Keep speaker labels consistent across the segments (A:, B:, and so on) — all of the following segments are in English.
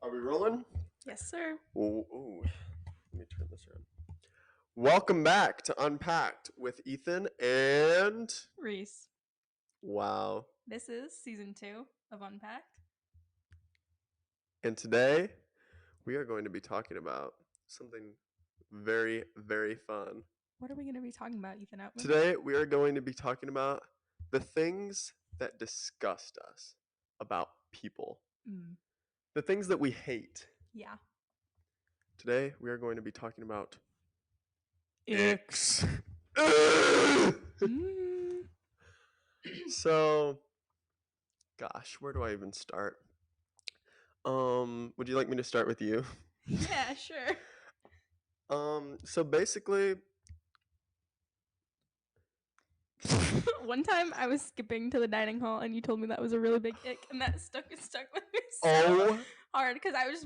A: Are we rolling?
B: Yes, sir.
A: Ooh, let me turn this around. Welcome back to Unpacked with Ethan and...
B: Reese.
A: Wow.
B: This is season 2 of Unpacked.
A: And today, we are going to be talking about something very, very fun.
B: What are we going to be talking about, Ethan Outman?
A: Today, we are going to be talking about the things that disgust us about people. The things that we hate.
B: Yeah.
A: Today, we are going to be talking about...
B: Icks.
A: So, gosh, where do I even start? Would you like me to start with you?
B: Yeah, sure.
A: So basically...
B: One time I was skipping to the dining hall and you told me that was a really big ick, and that stuck with me so hard because I was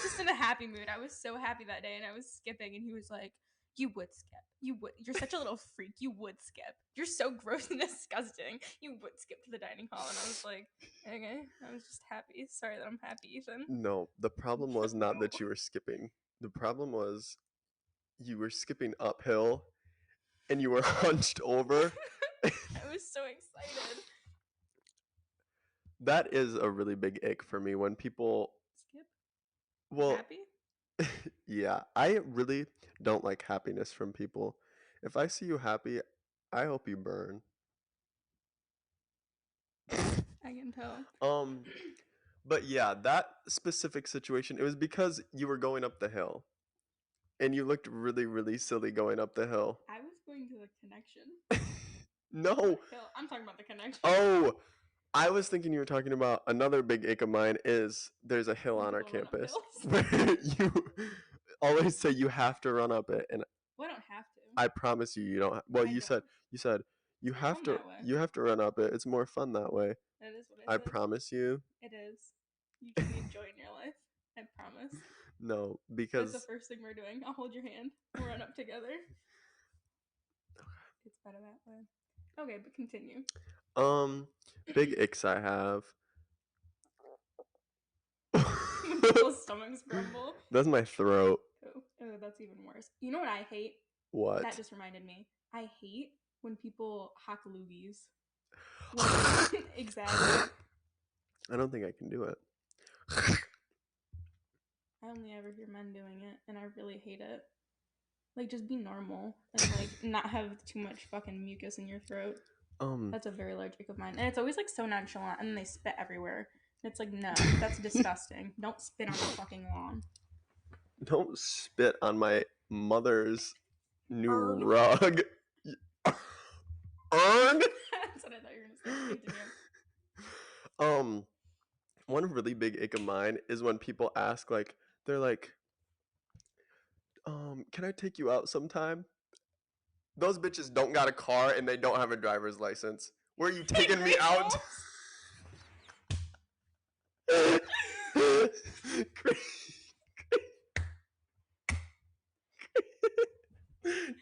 B: just in a happy mood. I was so happy that day and I was skipping and he was like, "You would skip. You're such a little freak. You would skip. You're so gross and disgusting. You would skip to the dining hall." And I was like, "Okay." I was just happy. Sorry that I'm happy, Ethan.
A: No, the problem was not that you were skipping. The problem was you were skipping uphill and you were hunched over.
B: I was so excited.
A: That is a really big ick for me when people
B: skip.
A: Well,
B: happy?
A: Yeah, I really don't like happiness from people. If I see you happy, I hope you burn.
B: I can tell.
A: But yeah, that specific situation, it was because you were going up the hill. And you looked really, really silly going up the hill.
B: I was going to the connection.
A: No.
B: I'm talking about the connection.
A: Oh, I was thinking you were talking about another big ick of mine is there's a hill on our campus where you always say you have to run up it, and
B: well, I don't have to.
A: I promise you, you don't. Well, you said you have to run up it. It's more fun that way.
B: That is what I said.
A: I promise you.
B: It is. You can enjoy in your life. I promise.
A: No, because
B: that's the first thing we're doing. I'll hold your hand. We'll run up together. Okay. It's better that way. Okay, but continue.
A: Big icks I have.
B: People's stomachs grumble.
A: That's my throat.
B: Oh, that's even worse. You know what I hate?
A: What?
B: That just reminded me. I hate when people hack loogies. Exactly.
A: I don't think I can do it.
B: I only ever hear men doing it, and I really hate it. Like, just be normal and like not have too much fucking mucus in your throat. That's a very large ick of mine, and it's always like so nonchalant, and then they spit everywhere. And it's like, no, that's disgusting. Don't spit on the fucking lawn.
A: Don't spit on my mother's new rug.
B: That's what I thought you were gonna say.
A: One really big ick of mine is when people ask, like, they're like, can I take you out sometime? Those bitches don't got a car and they don't have a driver's license. Where are you taking me out?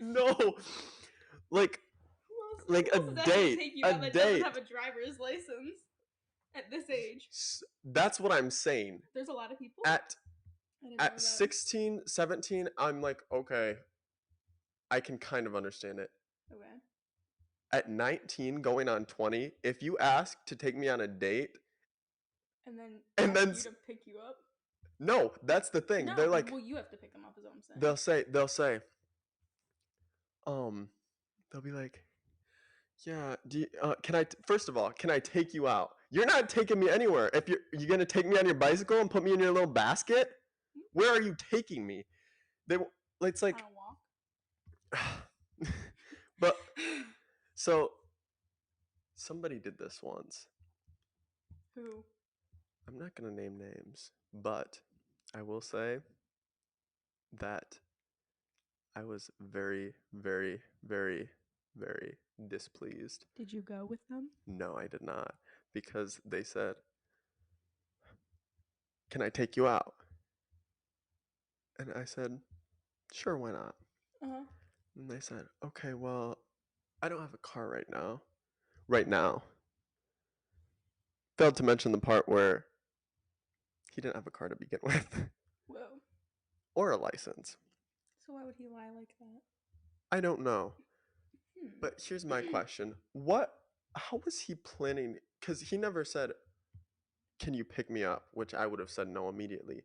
A: No, like a date. A date.
B: Doesn't have a driver's license at this age.
A: That's what I'm saying.
B: There's a lot of people.
A: At 16, 17, I'm like, okay, I can kind of understand it.
B: Okay.
A: At 19, going on 20, if you ask to take me on a date,
B: and then you to pick you up.
A: No, that's the thing.
B: No,
A: they're like,
B: well, you have to pick them up, is what I'm saying.
A: They'll say, they'll be like, yeah, first of all, can I take you out? You're not taking me anywhere. If you're gonna take me on your bicycle and put me in your little basket, where are you taking me? It's like,
B: walk.
A: But so somebody did this once.
B: Who?
A: I'm not gonna name names, but I will say that I was very, very, very, very displeased.
B: Did you go with them?
A: No, I did not, because they said, can I take you out? And I said, sure, why not? And they said, okay, well, I don't have a car right now. Right now. Failed to mention the part where he didn't have a car to begin with.
B: Whoa.
A: Or a license.
B: So why would he lie like that?
A: I don't know. But here's my question. How was he planning? Because he never said, can you pick me up? Which I would have said no immediately.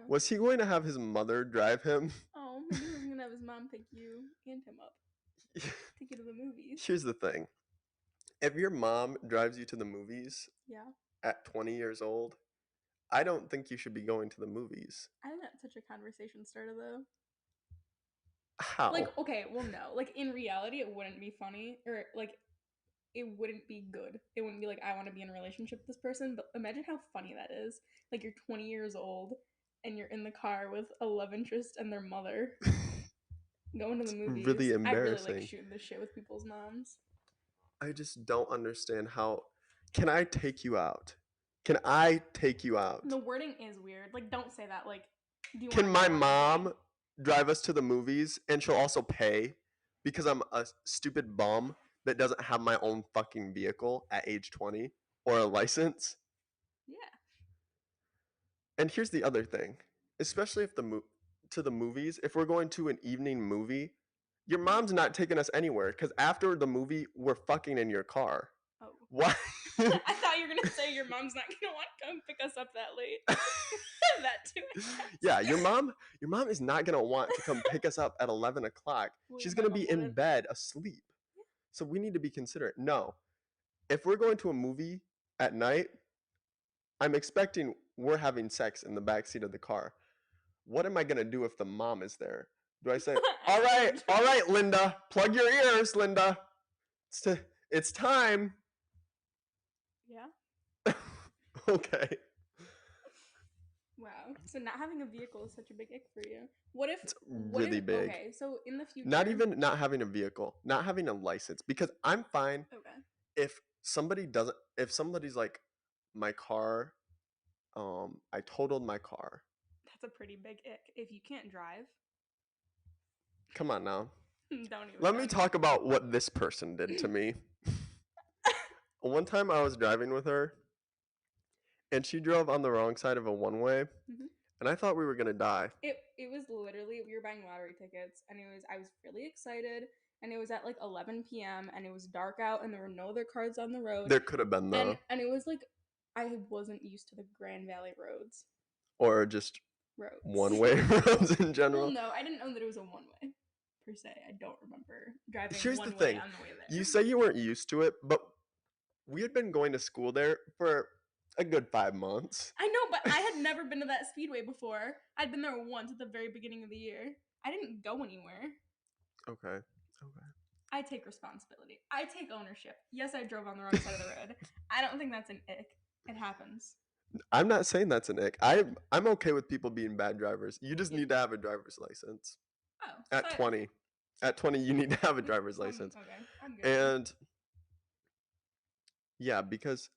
A: Was he going to have his mother drive him?
B: Oh, maybe he was going to have his mom pick you and him up. Take you to the movies.
A: Here's the thing. If your mom drives you to the movies at 20 years old, I don't think you should be going to the movies.
B: I think that's such a conversation starter, though.
A: How?
B: Like, okay, well, no. Like, in reality, it wouldn't be funny. Or, like, it wouldn't be good. It wouldn't be like, I want to be in a relationship with this person. But imagine how funny that is. Like, you're 20 years old, and you're in the car with a love interest and their mother. Going to the movies.
A: Really embarrassing.
B: I really like shooting this shit with people's moms.
A: I just don't understand how. Can I take you out? Can I take you out?
B: The wording is weird. Like, don't say that. Like, do you
A: can my mom drive us to the movies and she'll also pay because I'm a stupid bum that doesn't have my own fucking vehicle at age 20 or a license?
B: Yeah.
A: And here's the other thing. Especially if to the movies, if we're going to an evening movie, your mom's not taking us anywhere because after the movie, we're fucking in your car.
B: Oh.
A: Why?
B: I thought you were gonna say your mom's not gonna want to come pick us up that late. That too.
A: Yeah, your mom is not gonna want to come pick us up at 11 o'clock. She's gonna be in bed asleep. So we need to be considerate. No, if we're going to a movie at night, I'm expecting we're having sex in the backseat of the car. What am I gonna do if the mom is there? Do I say, all right, Linda, plug your ears, Linda. It's time.
B: Yeah.
A: Okay.
B: Wow. So not having a vehicle is such a big ick for you. What if?
A: It's really big.
B: Okay, so in the future.
A: Not even not having a vehicle, not having a license, because I'm fine.
B: Okay.
A: If somebody's like, my car, I totaled my car.
B: That's a pretty big ick. If you can't drive.
A: Come on now.
B: Don't even.
A: Let me talk about what this person did to me. One time I was driving with her, and she drove on the wrong side of a one-way, and I thought we were gonna die.
B: It was literally, we were buying lottery tickets, and I was really excited, and it was at like 11 p.m. and it was dark out, and there were no other cars on the road.
A: There could have been though.
B: And it was like I wasn't used to the Grand Valley roads.
A: Or just
B: roads.
A: One-way roads in general.
B: Well, no, I didn't know that it was a one-way per se. I don't remember driving
A: Here's
B: one
A: the thing.
B: way on the way there.
A: You say you weren't used to it, but we had been going to school there for a good 5 months.
B: I know, but I had never been to that speedway before. I'd been there once at the very beginning of the year. I didn't go anywhere.
A: Okay.
B: I take responsibility. I take ownership. Yes, I drove on the wrong side of the road. I don't think that's an ick. It happens.
A: I'm not saying that's an ick. I'm okay with people being bad drivers. You just need to have a driver's license.
B: Oh.
A: At 20. At 20, you need to have a driver's license.
B: Okay. I'm good.
A: And yeah, because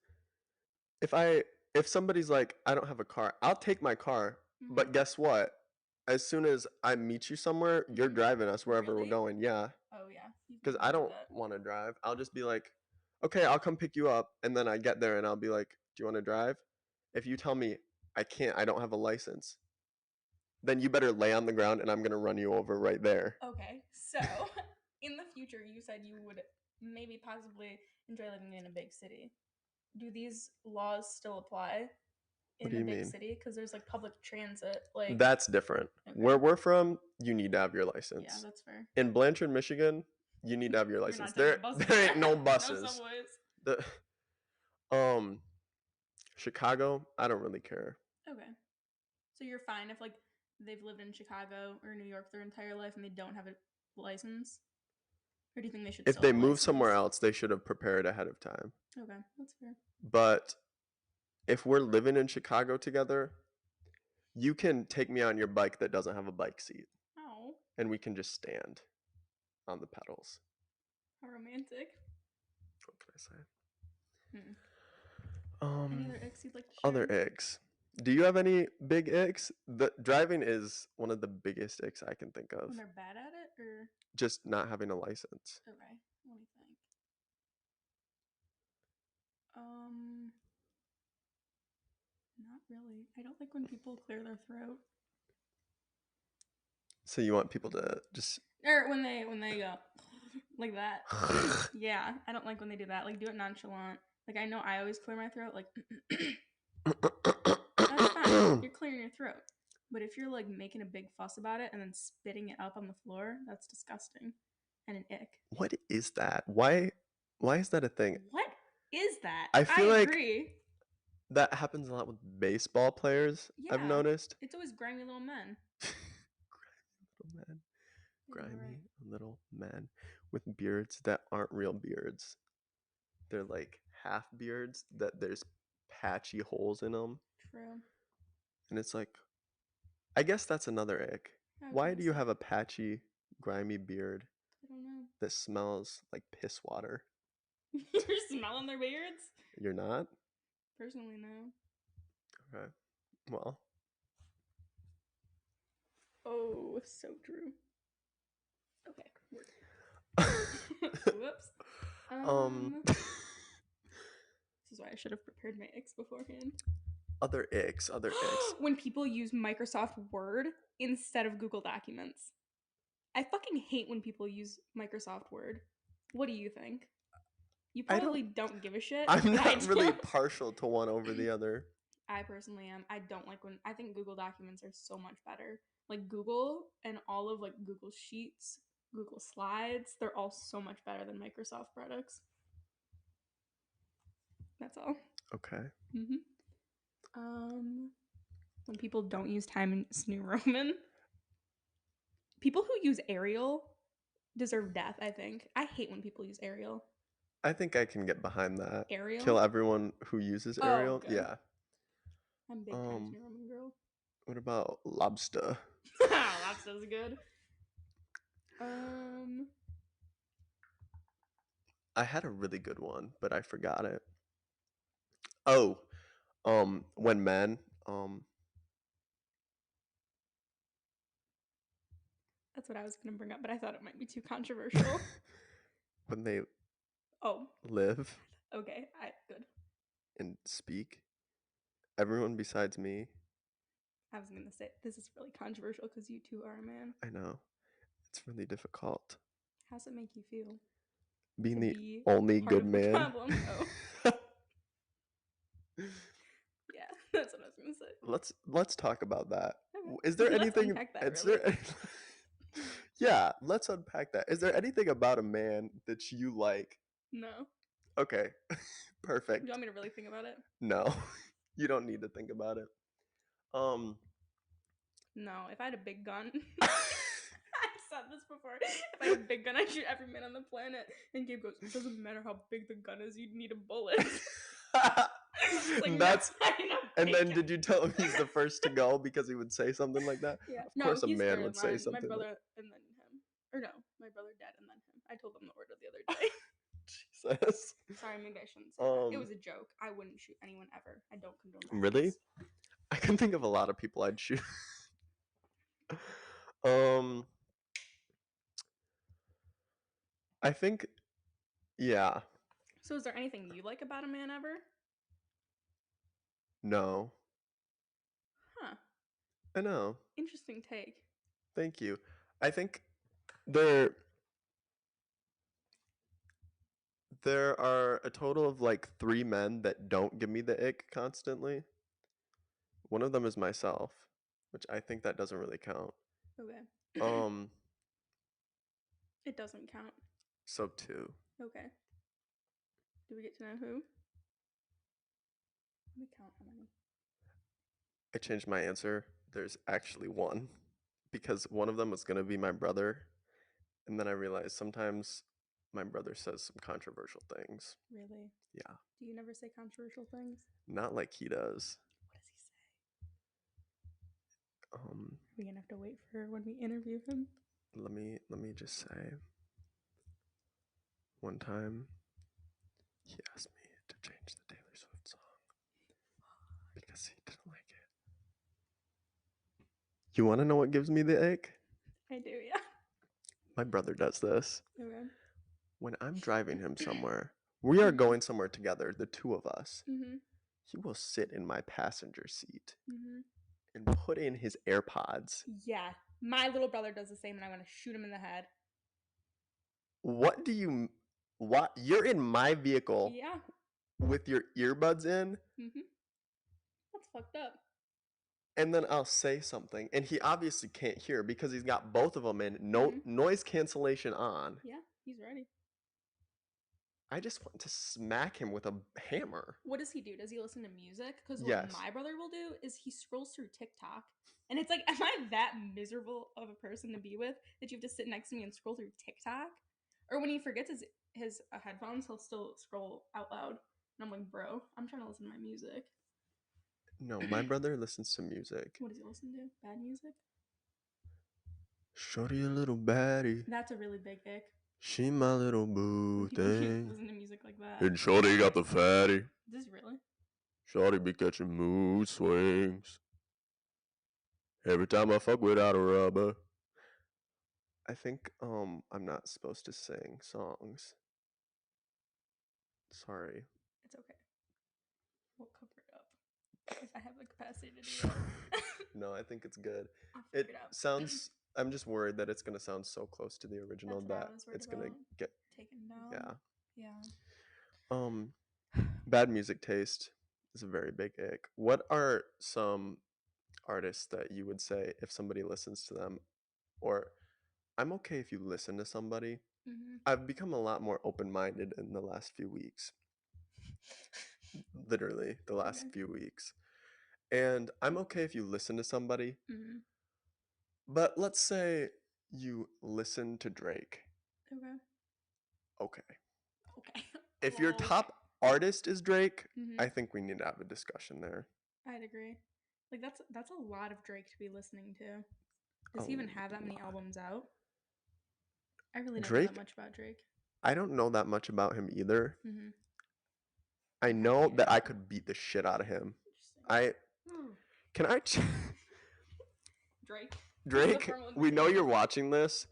A: if somebody's like, I don't have a car, I'll take my car. But guess what? As soon as I meet you somewhere, you're driving us wherever we're going. Yeah.
B: Oh, yeah.
A: Because I don't want to drive. I'll just be like, okay, I'll come pick you up. And then I get there and I'll be like, do you want to drive? If you tell me I can't, I don't have a license, then you better lay on the ground and I'm going to run you over right there.
B: Okay. So in the future, you said you would maybe possibly enjoy living in a big city. Do these laws still apply in a big city? Because there's like public transit. Like
A: that's different. Okay. Where we're from, you need to have your license.
B: Yeah, that's fair.
A: In Blanchard, Michigan, you need to have your license. There ain't no buses.
B: No subways.
A: Chicago, I don't really care.
B: Okay. So you're fine if like they've lived in Chicago or New York their entire life and they don't have a license? Or do you think they should
A: If they move somewhere else, they should have prepared ahead of time.
B: Okay, that's fair.
A: But if we're living in Chicago together, you can take me on your bike that doesn't have a bike seat.
B: Oh.
A: And we can just stand on the pedals.
B: How romantic.
A: What can I say?
B: Any other icks you'd like to share?
A: Other icks. Do you have any big icks? The driving is one of the biggest icks I can think of.
B: When they're bad at it, or
A: just not having a license?
B: Okay. What do you think? Not really. I don't like when people clear their throat.
A: So you want people to just
B: Or when they go like that. Yeah, I don't like when they do that. Like, do it nonchalant. Like, I know I always clear my throat. Like, that's fine. You're clearing your throat. But if you're like making a big fuss about it and then spitting it up on the floor, that's disgusting and an ick.
A: What is that? Why is that a thing?
B: What is that?
A: I feel
B: agree.
A: like that happens a lot with baseball players.
B: Yeah,
A: I've noticed.
B: It's always grimy little men.
A: Grimy little men with beards that aren't real beards. They're like half beards that there's patchy holes in them.
B: True.
A: And it's like, I guess that's another ick. Why do you have a patchy, grimy beard?
B: I don't know.
A: That smells like piss water?
B: You're smelling their beards?
A: You're not?
B: Personally, no.
A: Okay. Well.
B: Oh, so true. Okay. Whoops. This is why I should have prepared my icks beforehand.
A: Other icks.
B: When people use Microsoft Word instead of Google Documents. I fucking hate when people use Microsoft Word. What do you think? You probably don't give a shit.
A: I'm not really partial to one over the other.
B: I personally am. I don't like when I think Google Documents are so much better. Like Google and all of like Google Sheets, Google Slides, they're all so much better than Microsoft products. That's all.
A: Okay.
B: When people don't use Times New Roman, people who use Arial deserve death, I think. I hate when people use Arial.
A: I think I can get behind that.
B: Arial?
A: Kill everyone who uses Arial.
B: Okay.
A: Yeah.
B: I'm a big Times New Roman girl.
A: What about lobster?
B: Lobster's good.
A: I had a really good one, but I forgot it. Oh, when men,
B: That's what I was gonna bring up, but I thought it might be too controversial.
A: when they live.
B: Okay, good.
A: And speak. Everyone besides me.
B: I was gonna say this is really controversial because you two are a man.
A: I know. It's really difficult.
B: How's it make you feel?
A: Being the only good man.
B: Problem? Oh. Yeah, that's what I was gonna say.
A: Let's talk about that.
B: Okay.
A: Is there
B: Let's
A: anything?
B: unpack that,
A: Yeah, let's unpack that. Is there anything about a man that you like?
B: No.
A: Okay, perfect.
B: Do you want me to really think about it?
A: No, you don't need to think about it.
B: No, if I had a big gun, I've said this before. If I had a big gun, I'd shoot every man on the planet. And Gabe goes, "It doesn't matter how big the gun is, you'd need a bullet."
A: And then did you tell him he's the first to go because he would say something like that?
B: Yeah.
A: Of course a man would say something.
B: My brother and then him. Or no, my brother, dad, and then him. I told them the order the other day.
A: Jesus.
B: Sorry, maybe I shouldn't say that. It was a joke. I wouldn't shoot anyone ever. I don't condone that.
A: Really? I can think of a lot of people I'd shoot. I think, yeah.
B: So is there anything you like about a man ever?
A: No.
B: Huh.
A: I know.
B: Interesting take.
A: Thank you. I think there are a total of like 3 men that don't give me the ick constantly. One of them is myself, which I think that doesn't really count.
B: Okay. It doesn't count.
A: So 2.
B: Okay. Do we get to know who? Let me count how many.
A: I changed my answer. There's actually 1 because one of them was going to be my brother. And then I realized sometimes my brother says some controversial things.
B: Really?
A: Yeah.
B: Do you never say controversial things?
A: Not like he does.
B: What does he say?
A: Are
B: we gonna have to wait for when we interview him?
A: Let me just say. One time, he asked me to change the Taylor Swift song because he didn't like it. You want to know what gives me the ick?
B: I do, yeah.
A: My brother does this.
B: Okay.
A: When I'm driving him somewhere, we are going somewhere together, the 2 of us.
B: Mm-hmm.
A: he will sit in my passenger seat
B: Mm-hmm.
A: and put in his AirPods.
B: Yeah, my little brother does the same, and I want to shoot him in the head.
A: What? You're in my vehicle
B: Yeah.
A: with your earbuds in?
B: Mm-hmm. That's fucked up.
A: And then I'll say something, and he obviously can't hear because he's got both of them in, no noise cancellation on.
B: Yeah, he's ready.
A: I just want to smack him with a hammer.
B: What does he do? Does he listen to music? Because
A: Yes.
B: what my brother will do is he scrolls through TikTok. And it's like, am I that miserable of a person to be with that you have to sit next to me and scroll through TikTok? Or when he forgets his headphones, he'll still scroll out loud. And I'm like, bro, I'm trying to listen to my music.
A: No, my brother listens to music.
B: What does he listen to? Bad music?
A: Shorty a little baddie.
B: That's a really big ick.
A: She my little boo thing.
B: Listen to music like that.
A: And Shorty got the fatty.
B: Is this really?
A: Shorty be catching mood swings. Every time I fuck without a rubber. I think I'm not supposed to sing songs. Sorry.
B: It's okay. We'll cover it up if I have the capacity to do that.
A: No, I think it's good.
B: It
A: sounds. I'm just worried that it's gonna sound so close to the original that it's gonna get
B: taken down.
A: Yeah. Bad music taste is a very big ick. What are some artists that you would say if somebody listens to them, or I'm okay if you listen to somebody.
B: Mm-hmm.
A: I've become a lot more open-minded in the last few weeks. Literally, the last few weeks. And I'm okay if you listen to somebody.
B: Mm-hmm.
A: But let's say you listen to Drake. Okay. If your top artist is Drake, I think we need to have a discussion there.
B: I'd agree. Like that's a lot of Drake to be listening to. Does he even have that many albums out? I really don't know that much about Drake.
A: I don't know that much about him either.
B: Mm-hmm.
A: I know that I could beat the shit out of him. Can I? Drake, we know you're watching this.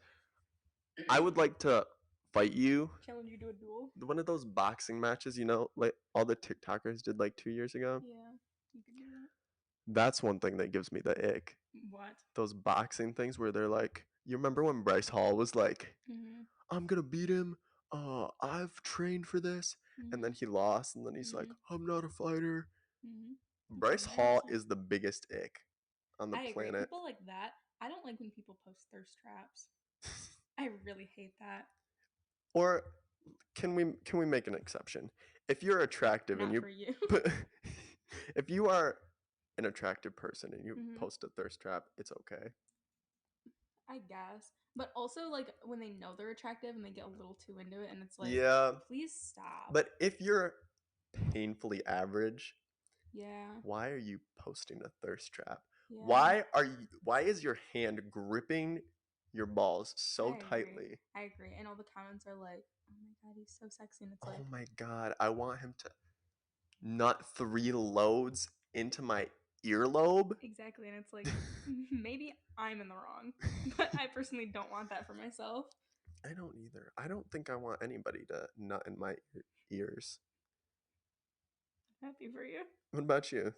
A: I would like to fight you.
B: Challenge you to a duel.
A: One of those boxing matches, like all the TikTokers did like 2 years ago.
B: Yeah, you could do that.
A: That's one thing that gives me the ick.
B: What?
A: Those boxing things where they're like, you remember when Bryce Hall was like, I'm gonna beat him. I've trained for this. And then he lost, and then he's like, I'm not a fighter. Bryce Hall is the biggest ick on the planet.
B: Agree. People like that. I don't like when people post thirst traps. I really hate that.
A: Or can we make an exception? If you're attractive and if you are an attractive person and you post a thirst trap, it's okay.
B: I guess. But also, like, when they know they're attractive and they get a little too into it, and it's like, please stop.
A: But if you're painfully average, why are you posting a thirst trap? Yeah. Why is your hand gripping your balls so tightly?
B: I agree. And all the comments are like, oh my god, he's so sexy. And it's
A: like, oh my god, I want him to nut 3 loads into my earlobe.
B: Exactly. And it's like, maybe I'm in the wrong, but I personally don't want that for myself.
A: I don't either. I don't think I want anybody to nut in my ears.
B: Happy for you.
A: What about you?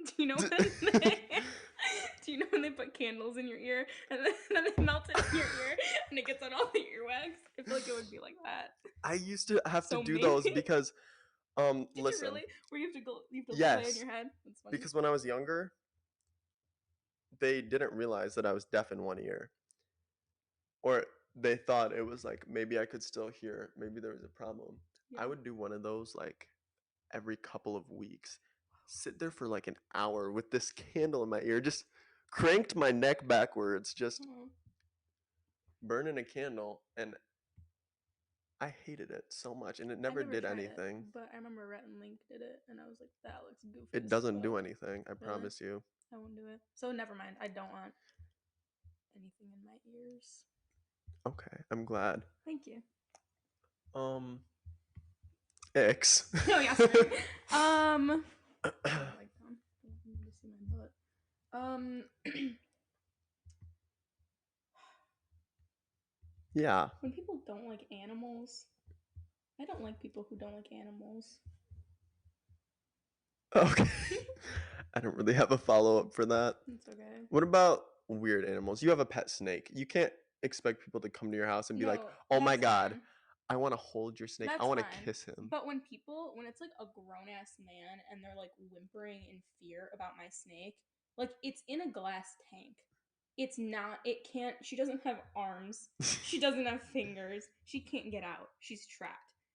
B: Do you know when they put candles in your ear and then they melt it in your ear and it gets on all the earwax? I feel like it would be like that.
A: I used to have to do those because
B: Did listen. You really? Where you have to play in your head? That's funny.
A: Because when I was younger, they didn't realize that I was deaf in one ear. Or they thought it was like maybe I could still hear, maybe there was a problem. Yeah. I would do one of those like every couple of weeks. Sit there for like an hour with this candle in my ear, just cranked my neck backwards, just burning a candle, and I hated it so much, and it never did anything.
B: But I remember Rhett and Link did it, and I was like, that looks goofy.
A: It doesn't do anything, I promise you.
B: I won't do it. So never mind, I don't want anything in my ears.
A: Okay, I'm glad.
B: Thank you.
A: Icks.
B: Oh yeah, sorry. I like them. You need to see my butt.
A: Yeah.
B: When people don't like animals, I don't like people who don't like animals.
A: Okay. I don't really have a follow-up for that.
B: It's okay.
A: What about weird animals? You have a pet snake. You can't expect people to come to your house and be like, oh my God,
B: fine.
A: I want to hold your snake.
B: That's
A: I want to
B: fine.
A: kiss him.
B: But when it's like a grown-ass man and they're like whimpering in fear about my snake, like it's in a glass tank. She doesn't have arms. She doesn't have fingers. She can't get out. She's trapped.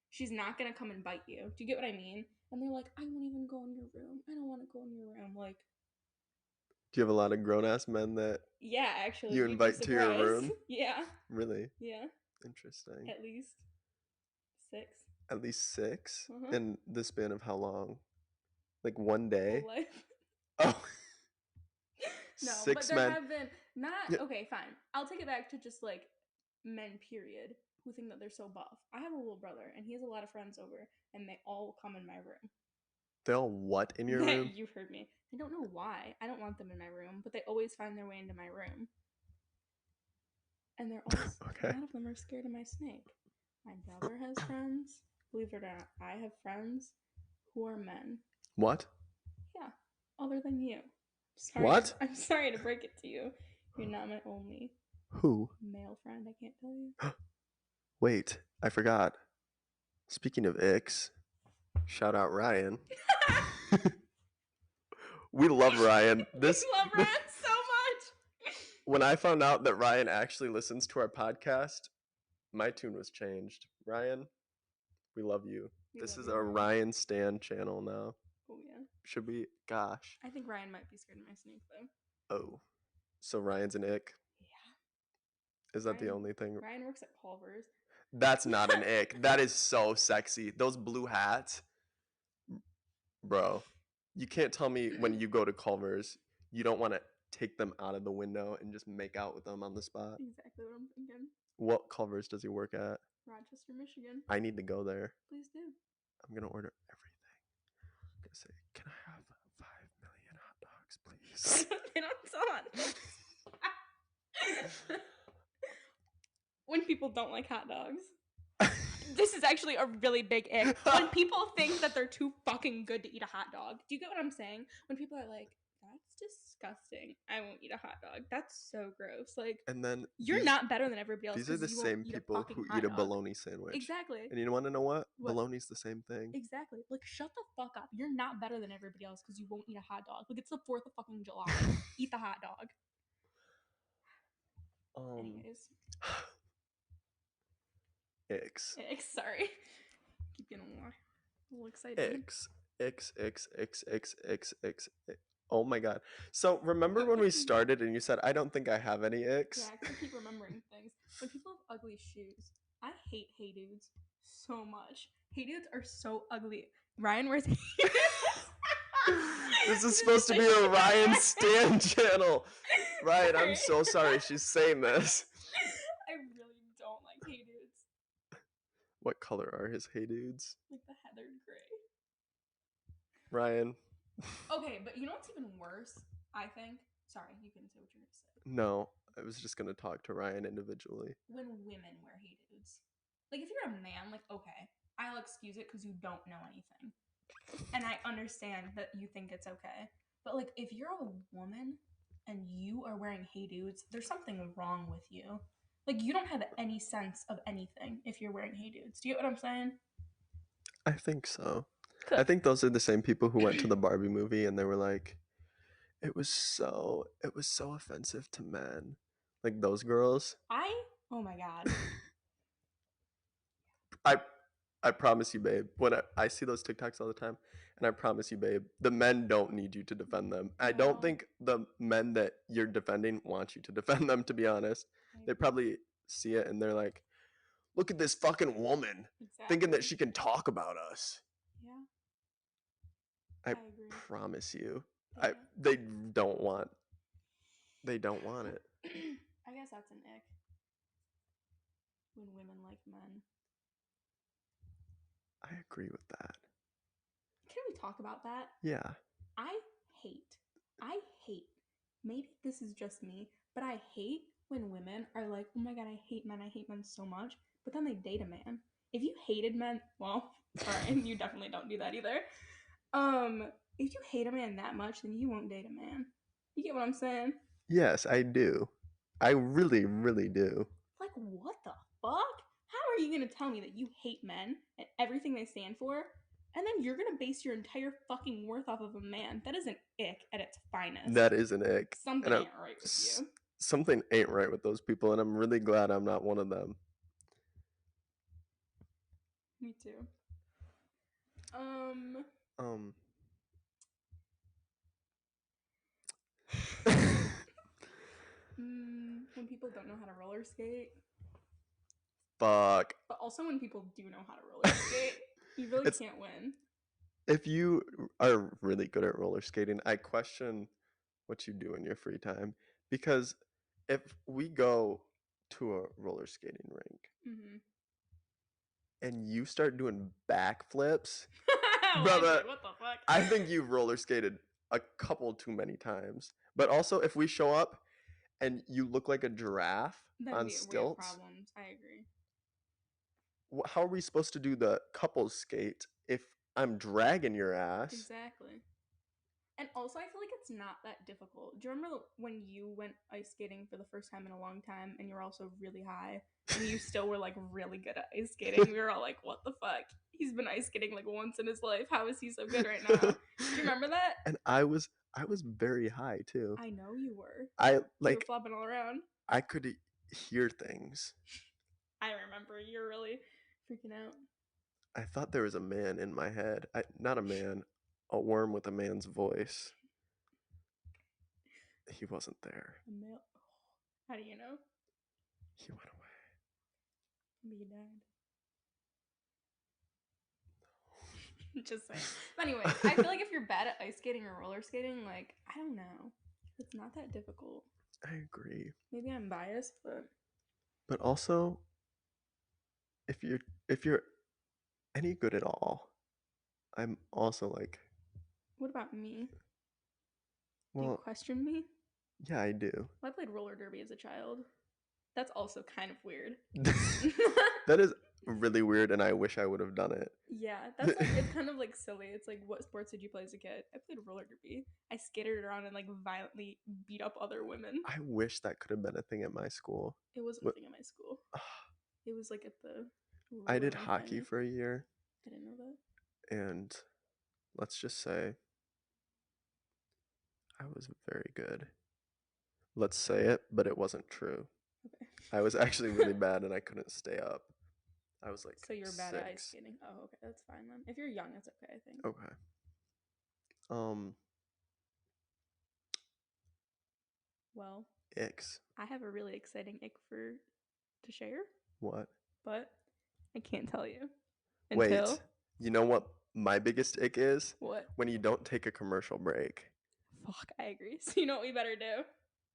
B: She's not gonna come and bite you. Do you get what I mean? And they're like, I won't even go in your room. I don't want to go in your room. Like,
A: do you have a lot of grown-ass men that
B: actually,
A: you invite to your room?
B: Yeah.
A: Really?
B: Yeah.
A: Interesting.
B: At least 6.
A: At least 6?
B: Uh-huh.
A: In the span of how long? Like one day?
B: Whole life.
A: Oh.
B: No,
A: 6
B: but there
A: men.
B: have been
A: Yeah.
B: okay, fine. I'll take it back to just like men, period, who think that they're so buff. I have a little brother, and he has a lot of friends over, and they all come in my room.
A: They all what in your room?
B: You've heard me. I don't know why. I don't want them in my room, but they always find their way into my room. And they're all
A: okay.
B: A lot of them are scared of my snake. My brother has friends. Believe it or not, I have friends who are men.
A: What?
B: Yeah, other than you. Sorry,
A: what?
B: I'm sorry to break it to you. You're not my only male friend. I can't tell you.
A: Wait, I forgot. Speaking of icks, shout out Ryan. We love Ryan.
B: We love Ryan so much.
A: When I found out that Ryan actually listens to our podcast, my tune was changed. Ryan, we love you. This is a Ryan Stan channel now.
B: Oh yeah.
A: Should we? Gosh.
B: I think Ryan might be scared of my snake though.
A: Oh, so Ryan's an ick?
B: Yeah.
A: Is that the only thing?
B: Ryan works at Culver's.
A: That's not an ick. That is so sexy. Those blue hats. Bro, you can't tell me when you go to Culver's, you don't want to take them out of the window and just make out with them on the spot.
B: Exactly what I'm thinking.
A: What Culver's does he work at?
B: Rochester, Michigan.
A: I need to go there.
B: Please do.
A: I'm going to order everything. I'm going to say, can I have 5 million hot dogs, please?
B: They don't sell hot dogs. When people don't like hot dogs. This is actually a really big ick. When people think that they're too fucking good to eat a hot dog. Do you get what I'm saying? When people are like, that's disgusting. I won't eat a hot dog. That's so gross. Like,
A: and then
B: you're not better than everybody else.
A: These are the same people who eat a bologna sandwich.
B: Exactly.
A: And you want to know what? Bologna's the same thing.
B: Exactly. Like, shut the fuck up. You're not better than everybody else because you won't eat a hot dog. Like, it's the 4th of fucking July. Eat the hot dog. Anyways.
A: Icks.
B: Sorry. Keep getting a little excited.
A: Icks. Oh my god. So remember when we started and you said, I don't think I have any icks?
B: Yeah, because I keep remembering things. When people have ugly shoes, I hate Hey Dudes so much. Hey Dudes are so ugly. Ryan wears Hey Dudes.
A: This is supposed to be a Ryan Stan channel. Ryan, I'm so sorry she's saying this.
B: I really don't like Hey Dudes.
A: What color are his Hey Dudes?
B: Like the heathered gray.
A: Ryan.
B: Okay, but you know what's even worse, I think? Sorry, you can say what you're going to say.
A: No, I was just going to talk to Ryan individually.
B: When women wear Hey Dudes. Like, if you're a man, like, okay, I'll excuse it because you don't know anything. And I understand that you think it's okay. But, like, if you're a woman and you are wearing Hey Dudes, there's something wrong with you. Like, you don't have any sense of anything if you're wearing Hey Dudes. Do you get what I'm saying?
A: I think so. Good. I think those are the same people who went to the Barbie movie and they were like, it was so offensive to men. Like those girls.
B: Oh my god.
A: I promise you, babe, when I see those TikToks all the time, and I promise you, babe, the men don't need you to defend them. No. I don't think the men that you're defending want you to defend them, to be honest. They probably see it and they're like, look at this fucking woman thinking that she can talk about us.
B: Yeah.
A: I agree. Promise you. Yeah. They don't want it.
B: I guess that's an ick. When women like men.
A: I agree with that.
B: Can we talk about that?
A: Yeah. I
B: hate, maybe this is just me, but I hate when women are like, oh my god, I hate men so much, but then they date a man. if you hated men, well, sorry, you definitely don't do that either. If you hate a man that much, then you won't date a man. You get what I'm saying?
A: Yes, I do. I really, really do.
B: Like, what the fuck? How are you gonna tell me that you hate men and everything they stand for, and then you're gonna base your entire fucking worth off of a man? That is an ick at its finest.
A: That is an ick.
B: Something
A: And
B: ain't right with you.
A: something ain't right with those people, and I'm really glad I'm not one of them.
B: Me too. When people don't know how to roller skate.
A: Fuck.
B: But also when people do know how to roller skate, you really can't win.
A: If you are really good at roller skating, I question what you do in your free time. Because if we go to a roller skating rink and you start doing backflips, brother,
B: what the fuck?
A: I think you've roller skated a couple too many times. But also, if we show up and you look like a giraffe
B: then
A: on
B: we have
A: stilts,
B: problems. I agree.
A: how are we supposed to do the couples skate if I'm dragging your ass?
B: Exactly. And also, I feel like it's not that difficult. Do you remember when you went ice skating for the first time in a long time and you were also really high and you still were like really good at ice skating? We were all like, what the fuck? He's been ice skating like once in his life. How is he so good right now? Do you remember that?
A: And I was very high too.
B: I know you were.
A: I
B: You were
A: like
B: flopping all around.
A: I could hear things.
B: I remember you were really freaking out.
A: I thought there was a man in my head. Not a man, a worm with a man's voice. He wasn't there.
B: A male. How do you know?
A: He went away.
B: Maybe he died. Just saying. But anyways, I feel like if you're bad at ice skating or roller skating, like, I don't know. It's not that difficult.
A: I agree.
B: Maybe I'm biased,
A: but also if you're any good at all, I'm also like,
B: what about me?
A: well,
B: do you question me?
A: Yeah, I do.
B: Well, I played roller derby as a child. That's also kind of weird.
A: That is really weird, and I wish I would have done it.
B: Yeah, that's like, it's kind of like silly. It's like, what sports did you play as a kid? I played roller derby. I skated around and like violently beat up other women.
A: I wish that could have been a thing at my school.
B: It wasn't a thing at my school. It was like at the.
A: I did hockey for a year.
B: I didn't know that.
A: And let's just say I was very good. Let's say it, but it wasn't true. Okay. I was actually really bad and I couldn't stay up. I was like,
B: so you're bad at ice skating. Oh, okay, that's fine then. If you're young, it's okay, I think.
A: Okay.
B: Well,
A: icks.
B: I have a really exciting ick to share.
A: What?
B: But I can't tell you.
A: Wait. You know what my biggest ick is?
B: What?
A: When you don't take a commercial break.
B: Fuck, I agree. So you know what we better do?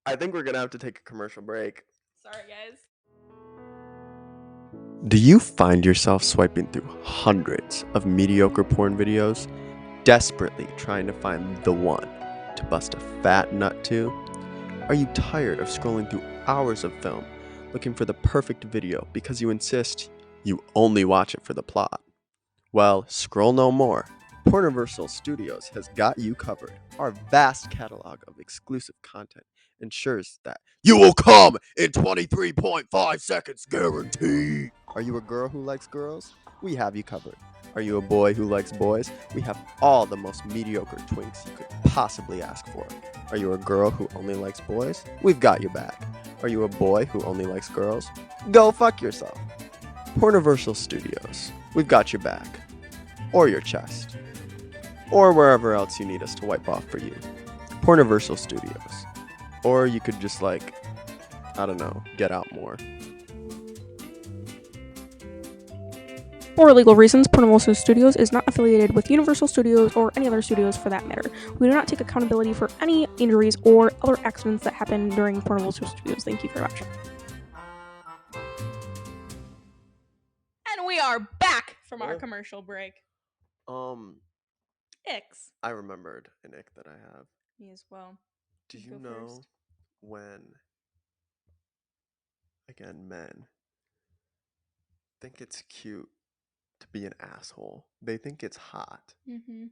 A: I think we're gonna have to take a commercial break.
B: Sorry, guys.
A: Do you find yourself swiping through hundreds of mediocre porn videos, desperately trying to find the one to bust a fat nut to? Are you tired of scrolling through hours of film, looking for the perfect video because you insist you only watch it for the plot? Well, scroll no more. Porniversal Studios has got you covered. Our vast catalog of exclusive content ensures that you will come in 23.5 seconds guaranteed. Are you a girl who likes girls? We have you covered. Are you a boy who likes boys? We have all the most mediocre twinks you could possibly ask for. Are you a girl who only likes boys? We've got your back. Are you a boy who only likes girls? Go fuck yourself. Porniversal Studios. We've got your back. Or your chest. Or wherever else you need us to wipe off for you. Porniversal Studios. Or you could just like, I don't know, get out more.
B: For legal reasons, Porniversal Studios is not affiliated with Universal Studios or any other studios for that matter. We do not take accountability for any injuries or other accidents that happen during Porniversal Studios. Thank you very much. And we are back from our commercial break. Icks.
A: I remembered an ick that I have.
B: Me as well.
A: Do you know when, again, men think it's cute to be an asshole. They think it's hot.
B: Mm-hmm.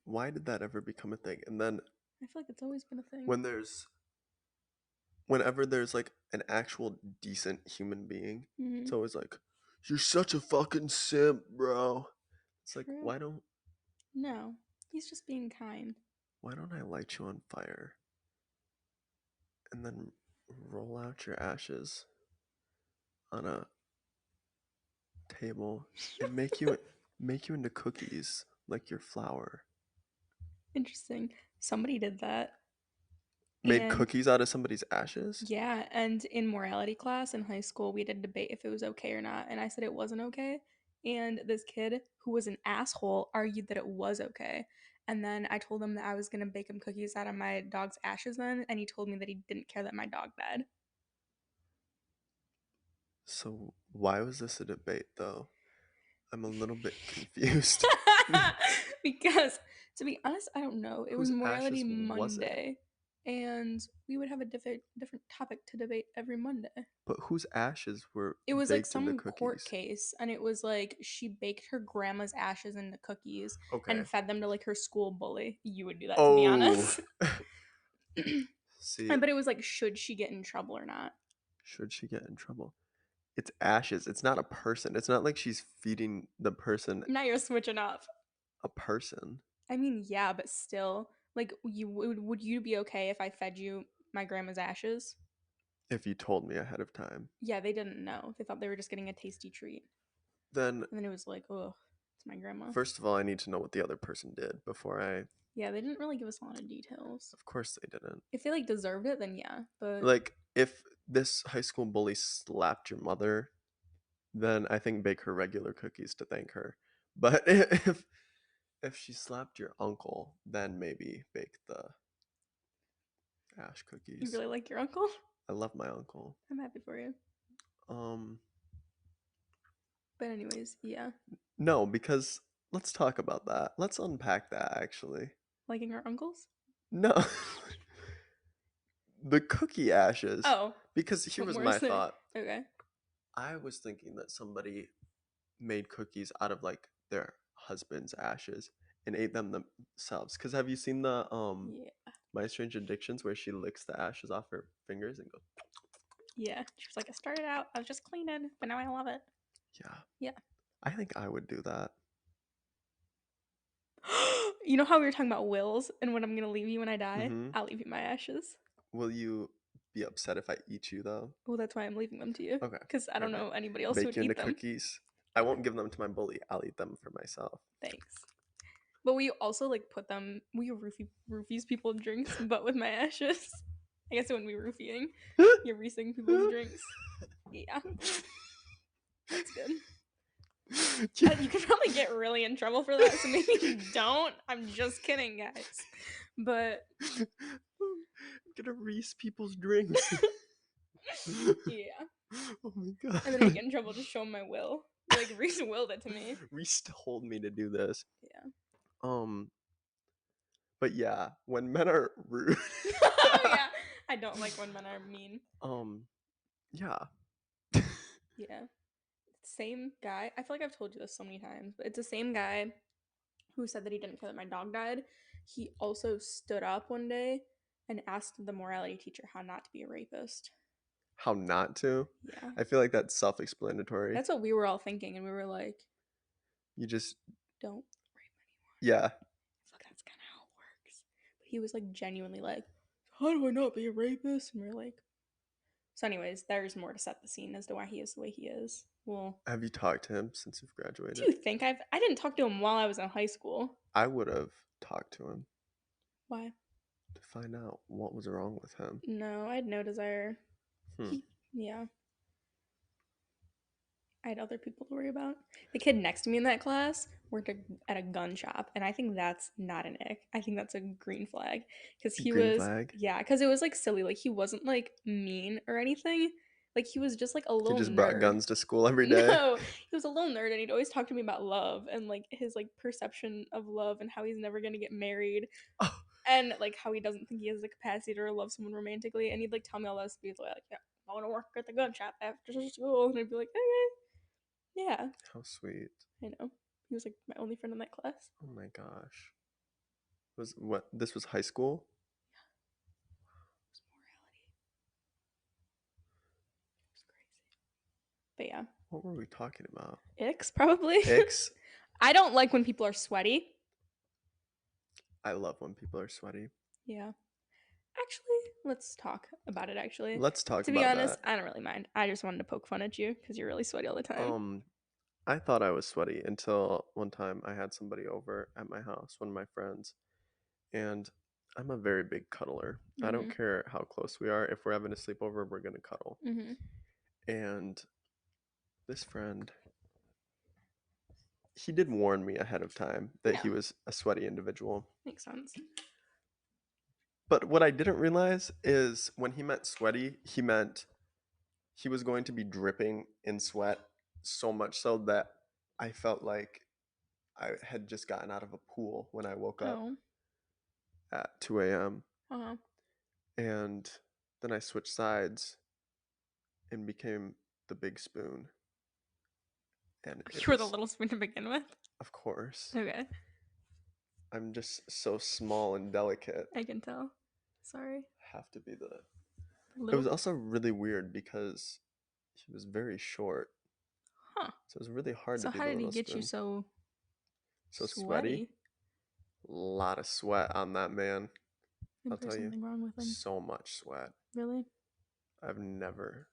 A: Why did that ever become a thing? And then
B: I feel like it's always been a thing.
A: Whenever there's like an actual decent human being,
B: Mm-hmm.
A: it's always like, you're such a fucking simp, bro. It's like,
B: True. No, he's just being kind.
A: why don't I light you on fire and then roll out your ashes on a table and make you into cookies like your flour?
B: Interesting. Somebody did that.
A: Made cookies out of somebody's ashes?
B: Yeah, and in morality class in high school, we did debate if it was okay or not, and I said it wasn't okay. And this kid, who was an asshole, argued that it was okay. And then I told him that I was gonna bake him cookies out of my dog's ashes then, and he told me that he didn't care that my dog died.
A: So why was this a debate, though? I'm a little bit confused.
B: Because, to be honest, I don't know. It was
A: Whose
B: Morality
A: ashes was it?
B: Monday, and we would have a different topic to debate every Monday.
A: But whose ashes were
B: It was like
A: baked into
B: some
A: cookies?
B: court case, and it was like she baked her grandma's ashes into cookies
A: Okay.
B: and fed them to like her school bully. You would do that, to be honest.
A: See,
B: But it was like, should she get in trouble or not?
A: should she get in trouble? It's ashes. It's not a person. It's not like she's feeding the person
B: Now you're switching up.
A: a person.
B: I mean, yeah, but still, like, would you be okay if I fed you my grandma's ashes?
A: If you told me ahead of time.
B: Yeah, they didn't know. They thought they were just getting a tasty treat.
A: Then
B: And then it was like, oh, it's my grandma.
A: First of all, I need to know what the other person did before I.
B: Yeah, they didn't really give us a lot of details.
A: Of course they didn't.
B: If they like deserved it, then yeah. But
A: like, if this high school bully slapped your mother, then I think bake her regular cookies to thank her. But if she slapped your uncle, then maybe bake the ash cookies.
B: You really like your uncle?
A: I love my uncle.
B: I'm happy for you. But anyways, yeah.
A: No, because let's talk about that. Let's unpack that, actually.
B: Liking our uncles?
A: No. The cookie ashes.
B: Oh.
A: Because here was my thought.
B: Okay.
A: I was thinking that somebody made cookies out of like their husband's ashes and ate them themselves. Because have you seen the My Strange Addictions where she licks the ashes off her fingers and goes?
B: Yeah. She was like, I started out, I was just cleaning, but now I love it.
A: Yeah.
B: Yeah.
A: I think I would do that.
B: You know how we were talking about wills and when I'm gonna leave you when I die?
A: Mm-hmm.
B: I'll leave you my ashes.
A: Will you be upset if I eat you though?
B: Well, that's why I'm leaving them to you.
A: Okay.
B: Because I don't know anybody else
A: Bake
B: who would
A: you
B: eat
A: into
B: them.
A: cookies. I won't give them to my bully. I'll eat them for myself.
B: Thanks. But we also like put them. We roofies people's drinks, but with my ashes. I guess it wouldn't be roofying. You're reesing people's drinks. Yeah. That's good. You could probably get really in trouble for that, so maybe don't. I'm just kidding, guys. But
A: I'm gonna reese people's drinks.
B: Yeah.
A: Oh my god.
B: And then I get in trouble to show them my will. Like Reese willed it to me.
A: Reese told me to do this.
B: Yeah.
A: But yeah, when men are rude.
B: Yeah. I don't like when men are mean.
A: Yeah.
B: Yeah. Same guy. I feel like I've told you this so many times, but it's the same guy who said that he didn't care that my dog died. He also stood up one day and asked the morality teacher how not to be a rapist.
A: How not to?
B: Yeah.
A: I feel like that's self-explanatory.
B: That's what we were all thinking, and we were like,
A: you just
B: don't rape anymore.
A: Yeah.
B: I feel like that's kind of how it works. But he was like genuinely like, how do I not be a rapist? And we're like, so anyways, there's more to set the scene as to why he is the way he is. Well,
A: have you talked to him since you've graduated?
B: Do you think I didn't talk to him while I was in high school.
A: I would have talked to him.
B: Why?
A: To find out what was wrong with him.
B: No, I had no desire. Yeah. I had other people to worry about. The kid next to me in that class worked at a gun shop, and I think that's not an ick. I think that's a green flag. Because he was... flag? Yeah, because it was, like, silly. Like, he wasn't, like, mean or anything. Like, he was just, like, a little nerd. He just brought
A: guns to school every day?
B: No, he was a little nerd, and he'd always talk to me about love and, like, his, like, perception of love and how he's never gonna get married. Oh. And, like, how he doesn't think he has the capacity to love someone romantically. And he'd, like, tell me all this. He'd be like, yeah, I want to work at the gun shop after school. And I'd be like, okay. Yeah.
A: How sweet.
B: I know. He was like my only friend in that class.
A: Oh my gosh. This was high school?
B: It was morality. It was crazy. But yeah.
A: What were we talking about?
B: Icks, probably.
A: Icks?
B: I don't like when people are sweaty.
A: I love when people are sweaty.
B: Yeah. Actually, let's talk about it, actually.
A: Let's talk about that.
B: To be honest, I don't really mind. I just wanted to poke fun at you because you're really sweaty all the time.
A: I thought I was sweaty until one time I had somebody over at my house, one of my friends, and I'm a very big cuddler. I don't care how close we are. If we're having a sleepover, we're going to cuddle. And this friend, he did warn me ahead of time that he was a sweaty individual.
B: Makes sense.
A: But what I didn't realize is when he meant sweaty, he meant he was going to be dripping in sweat, so much so that I felt like I had just gotten out of a pool when I woke up at 2 a.m. And then I switched sides and became the big spoon. And
B: you were the little spoon to begin with?
A: Of course.
B: Okay.
A: I'm just so small and delicate.
B: I can tell. Sorry.
A: Have to be the... It was also really weird because he was very short.
B: Huh.
A: So it was really hard to be the
B: So
A: little spoon.
B: how did he get you so
A: sweaty? A lot of sweat on that man. I'll tell you.
B: Wrong with him.
A: So much sweat.
B: Really?
A: I've never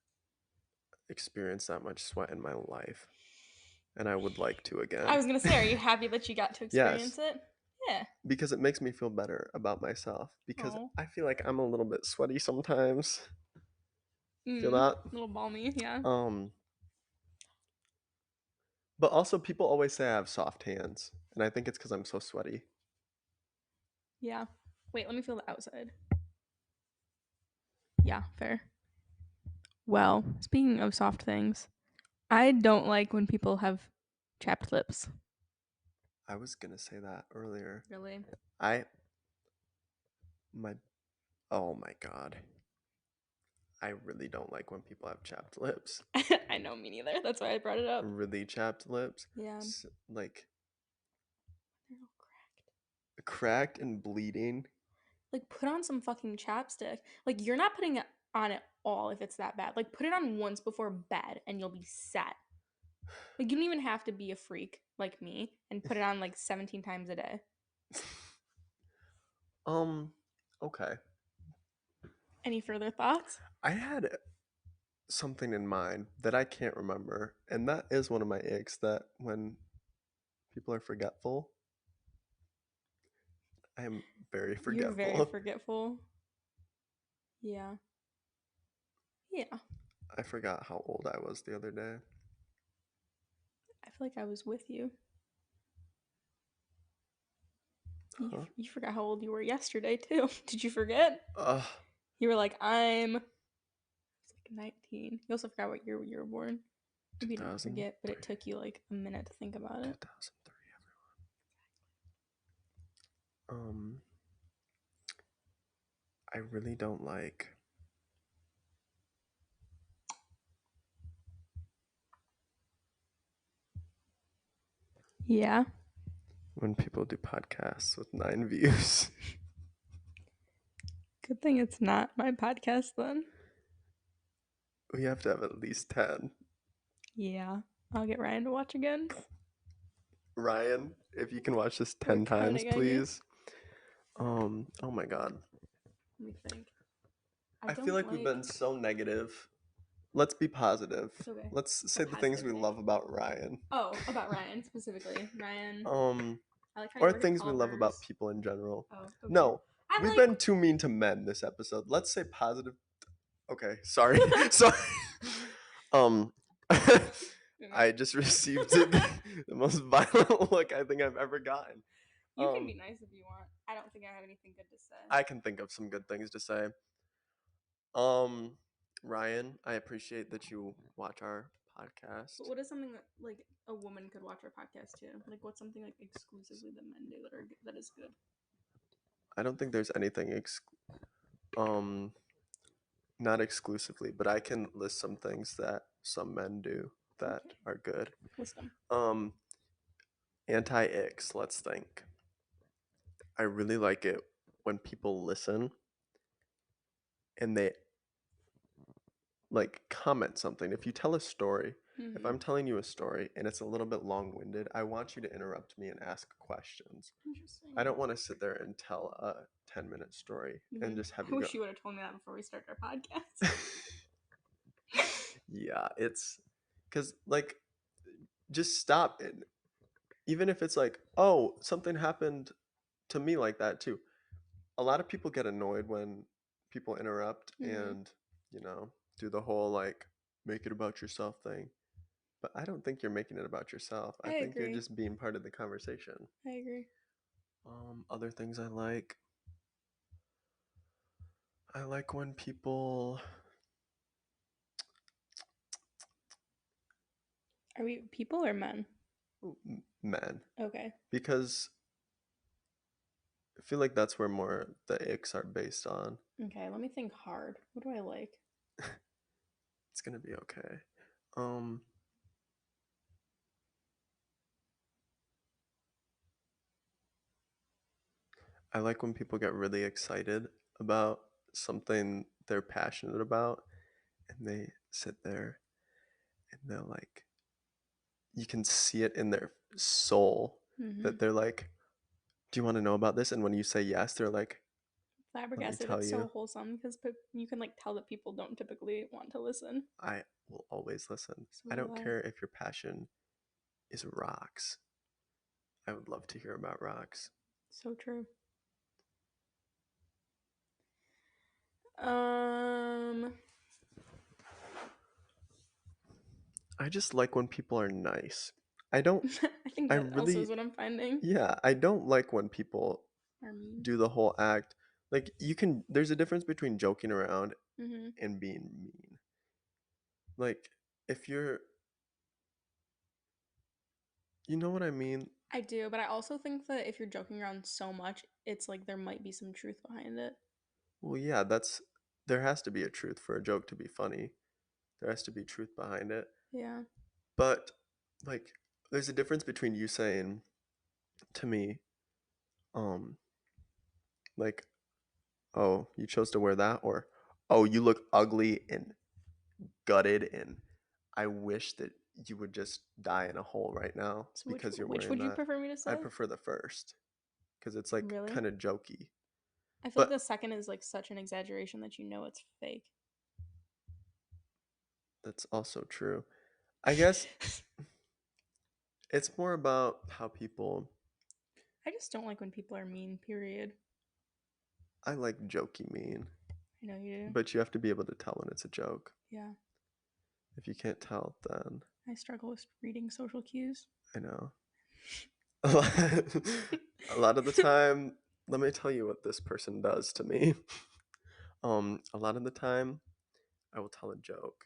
A: experienced that much sweat in my life. And I would like to again.
B: I was going to say, are you happy that you got to experience it? Yeah.
A: Because it makes me feel better about myself. Because I feel like I'm a little bit sweaty sometimes. Feel that?
B: A little balmy, yeah.
A: But also people always say I have soft hands. And I think it's because I'm so sweaty.
B: Yeah. Wait, let me feel the outside. Yeah, fair. Well, speaking of soft things, I don't like when people have chapped lips.
A: I was gonna say that earlier.
B: Really?
A: Oh my god. I really don't like when people have chapped lips.
B: I know, me neither. That's why I brought it up.
A: Really chapped lips?
B: Yeah.
A: Like...
B: They're all cracked.
A: Cracked and bleeding?
B: Like, put on some fucking chapstick. Like, you're not putting it on at all if it's that bad. Like, put it on once before bed and you'll be set. Like, you don't even have to be a freak like me and put it on like 17 times a day.
A: Okay.
B: Any further thoughts?
A: I had something in mind that I can't remember, and that is one of my icks, that when people are forgetful. I am very forgetful.
B: You're very forgetful. Yeah. Yeah.
A: I forgot how old I was the other day.
B: I feel like I was with you.
A: Huh?
B: You forgot how old you were yesterday, too. Did you forget? You were like, I'm like 19. You also forgot what year you were born. Maybe you didn't forget, but it took you like a minute to think about it.
A: 2003, everyone. I really don't like...
B: Yeah.
A: When people do podcasts with 9 views.
B: Good thing it's not my podcast then.
A: We have to have at least 10.
B: Yeah. I'll get Ryan to watch again.
A: Ryan, if you can watch this 10 times, please. Oh my god.
B: Let me think.
A: I feel like we've been so negative. Let's be positive. Okay. Let's say the things we love about Ryan.
B: Oh, about Ryan specifically. Ryan.
A: Or things we love about people in general.
B: Oh, okay.
A: No, we've been too mean to men this episode. Let's say positive. Okay, sorry. Sorry. I just received the most violent look I think I've ever gotten.
B: You can be nice if you want. I don't think I have anything good to say.
A: I can think of some good things to say. Ryan, I appreciate that you watch our podcast.
B: But what is something that like a woman could watch our podcast too? Like, what's something like exclusively that men do that is good?
A: I don't think there's anything not exclusively, but I can list some things that some men do. that are good.
B: List them.
A: Anti-icks, let's think. I really like it when people listen and they like comment something. If you tell a story, if I'm telling you a story and it's a little bit long-winded, I want you to interrupt me and ask questions.
B: Interesting.
A: I don't want to sit there and tell a 10-minute story and just have you
B: I wish
A: go.
B: you would have told me that before we started our podcast.
A: Yeah, it's because like just stop it. Even if it's like, oh, something happened to me like that too. A lot of people get annoyed when people interrupt and, you know, do the whole like make it about yourself thing. But I don't think you're making it about yourself. I think
B: agree.
A: you're just being part of the conversation.
B: I agree.
A: Other things I like when people.
B: Are we people or men?
A: Men.
B: Okay.
A: Because I feel like that's where more the icks are based on.
B: Okay, let me think hard. What do I like?
A: It's gonna be okay. I like when people get really excited about something they're passionate about and they sit there and they're like, you can see it in their soul that they're like, do you want to know about this? And when you say yes, they're like,
B: flabbergasted. It's so wholesome because you can like tell that people don't typically want to listen.
A: I will always listen.
B: So
A: I don't care if your passion is rocks. I would love to hear about rocks.
B: So true.
A: I just like when people are nice. I don't.
B: I think that also is what I'm finding.
A: Yeah, I don't like when people do the whole act. Like there's a difference between joking around and being mean. Like if you're, you know what I mean?
B: I do, but I also think that if you're joking around so much, it's like there might be some truth behind it.
A: Well, yeah, there has to be a truth for a joke to be funny. There has to be truth behind it.
B: Yeah.
A: But like there's a difference between you saying to me, like, oh, you chose to wear that, or oh, you look ugly and gutted and I wish that you would just die in a hole right now because you're wearing that.
B: Which would you prefer me to say?
A: I prefer the first because it's like kind of jokey.
B: I feel like the second is like such an exaggeration that you know it's fake.
A: That's also true. I guess it's more about how people.
B: I just don't like when people are mean, period.
A: I like jokey mean.
B: I know you do.
A: But you have to be able to tell when it's a joke.
B: Yeah.
A: If you can't tell, then.
B: I struggle with reading social cues.
A: I know. A lot of the time, let me tell you what this person does to me. A lot of the time, I will tell a joke.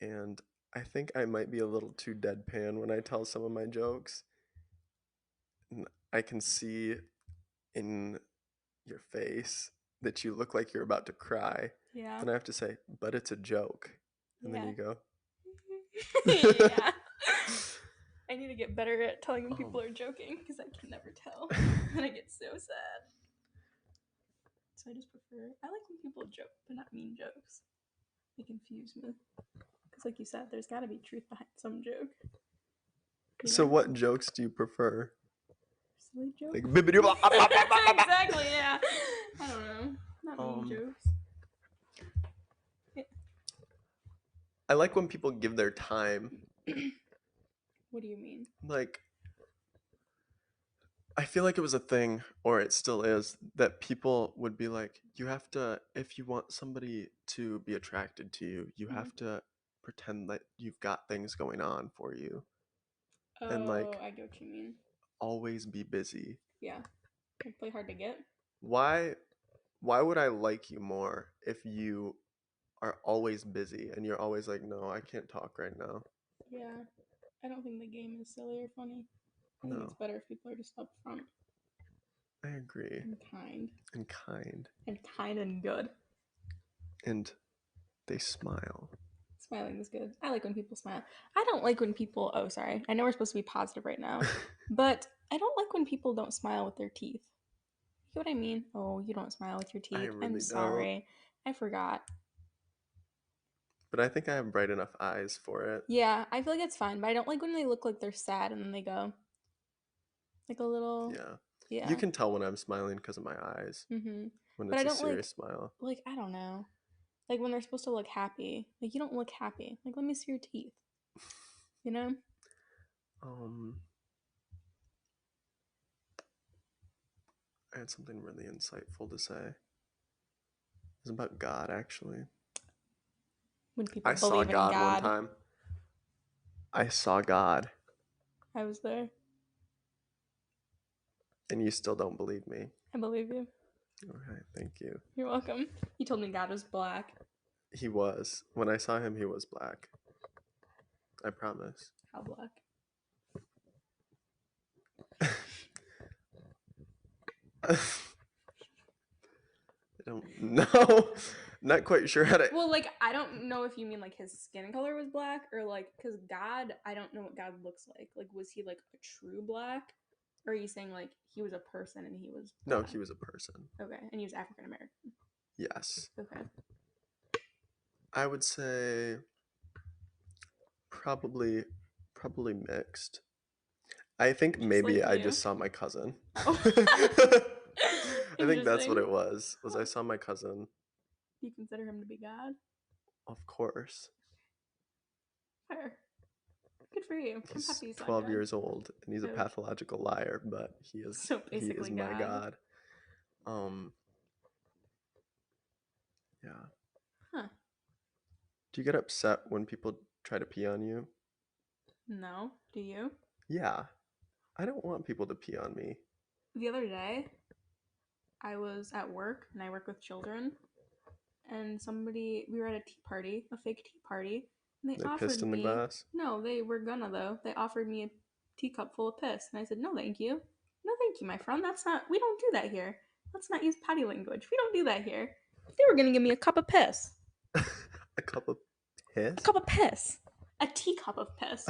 A: And I think I might be a little too deadpan when I tell some of my jokes. And I can see in your face that you look like you're about to cry.
B: Yeah.
A: Then I have to say, but it's a joke. And then you go.
B: Yeah. I need to get better at telling when people are joking because I can never tell. And I get so sad. So I just prefer, I like when people joke, but not mean jokes. They confuse me. Because like you said, there's got to be truth behind some joke.
A: You so know? What jokes do you prefer?
B: Silly jokes?
A: Like,
B: exactly, yeah. I don't know. Not mean jokes. Yeah.
A: I like when people give their time.
B: What do you mean?
A: Like, I feel like it was a thing, or it still is, that people would be like, you have to, if you want somebody to be attracted to you, you have to pretend that you've got things going on for you.
B: Oh,
A: and like,
B: I get what you mean.
A: Always be busy.
B: Yeah. Like play hard to get.
A: Why would I like you more if you are always busy and you're always like, no, I can't talk right now?
B: Yeah. I don't think the game is silly or funny. I think it's better if people are just upfront.
A: I agree.
B: And kind.
A: And kind.
B: And kind and good.
A: And they smile.
B: Smiling is good. I like when people smile. I don't like when people. Oh, sorry. I know we're supposed to be positive right now, but I don't like when people don't smile with their teeth. You know what I mean? Oh, you don't smile with your
A: I
B: teeth.
A: really
B: I'm
A: don't.
B: sorry. I forgot.
A: But I think I have bright enough eyes for it.
B: Yeah, I feel like it's fine, but I don't like when they look like they're sad and then they go like a little.
A: Yeah.
B: Yeah.
A: You can tell when I'm smiling because of my eyes.
B: Mm-hmm.
A: When
B: But
A: it's
B: I
A: a
B: don't
A: serious smile.
B: like I don't know. Like when they're supposed to look happy. Like you don't look happy. Like let me see your teeth. You know?
A: I had something really insightful to say. It's about God, actually.
B: When people
A: I saw
B: believe in
A: God one
B: God.
A: time. I saw God.
B: I was there.
A: And you still don't believe me.
B: I believe you.
A: Okay, thank you.
B: You're welcome. You told me God was black.
A: He was. When I saw him, he was black. I promise.
B: How black?
A: I don't know. Not quite sure how to.
B: Well, like I don't know if you mean like his skin color was black or like because God, I don't know what God looks like. Like was he like a true black? Or are you saying like he was a person and he was black?
A: No, he was a person.
B: Okay, and he was African American.
A: Yes.
B: Okay.
A: I would say probably mixed. I think
B: Just
A: maybe
B: like
A: I
B: you.
A: just saw my cousin.
B: Oh.
A: I think that's what
B: Interesting.
A: it was I saw my cousin.
B: You consider him to be God?
A: Of course.
B: Fair. Good for you. I'm
A: He's
B: happy you saw
A: 12
B: God.
A: years old and he's a
B: Ouch.
A: pathological liar, but
B: So
A: he is
B: basically
A: my
B: God.
A: God. Yeah.
B: Huh.
A: Do you get upset when people try to pee on you?
B: No. Do you?
A: Yeah. I don't want people to pee on me.
B: The other day, I was at work and I work with children, and we were at a tea party, a fake tea party, and they offered
A: pissed in the
B: me.
A: glass?
B: No, they were gonna though. They offered me a teacup full of piss, and I said, "No, thank you. No, thank you, my friend. That's not. We don't do that here. Let's not use potty language. We don't do that here." They were gonna give me a cup of piss.
A: A cup of piss?
B: A cup of piss. A teacup of piss.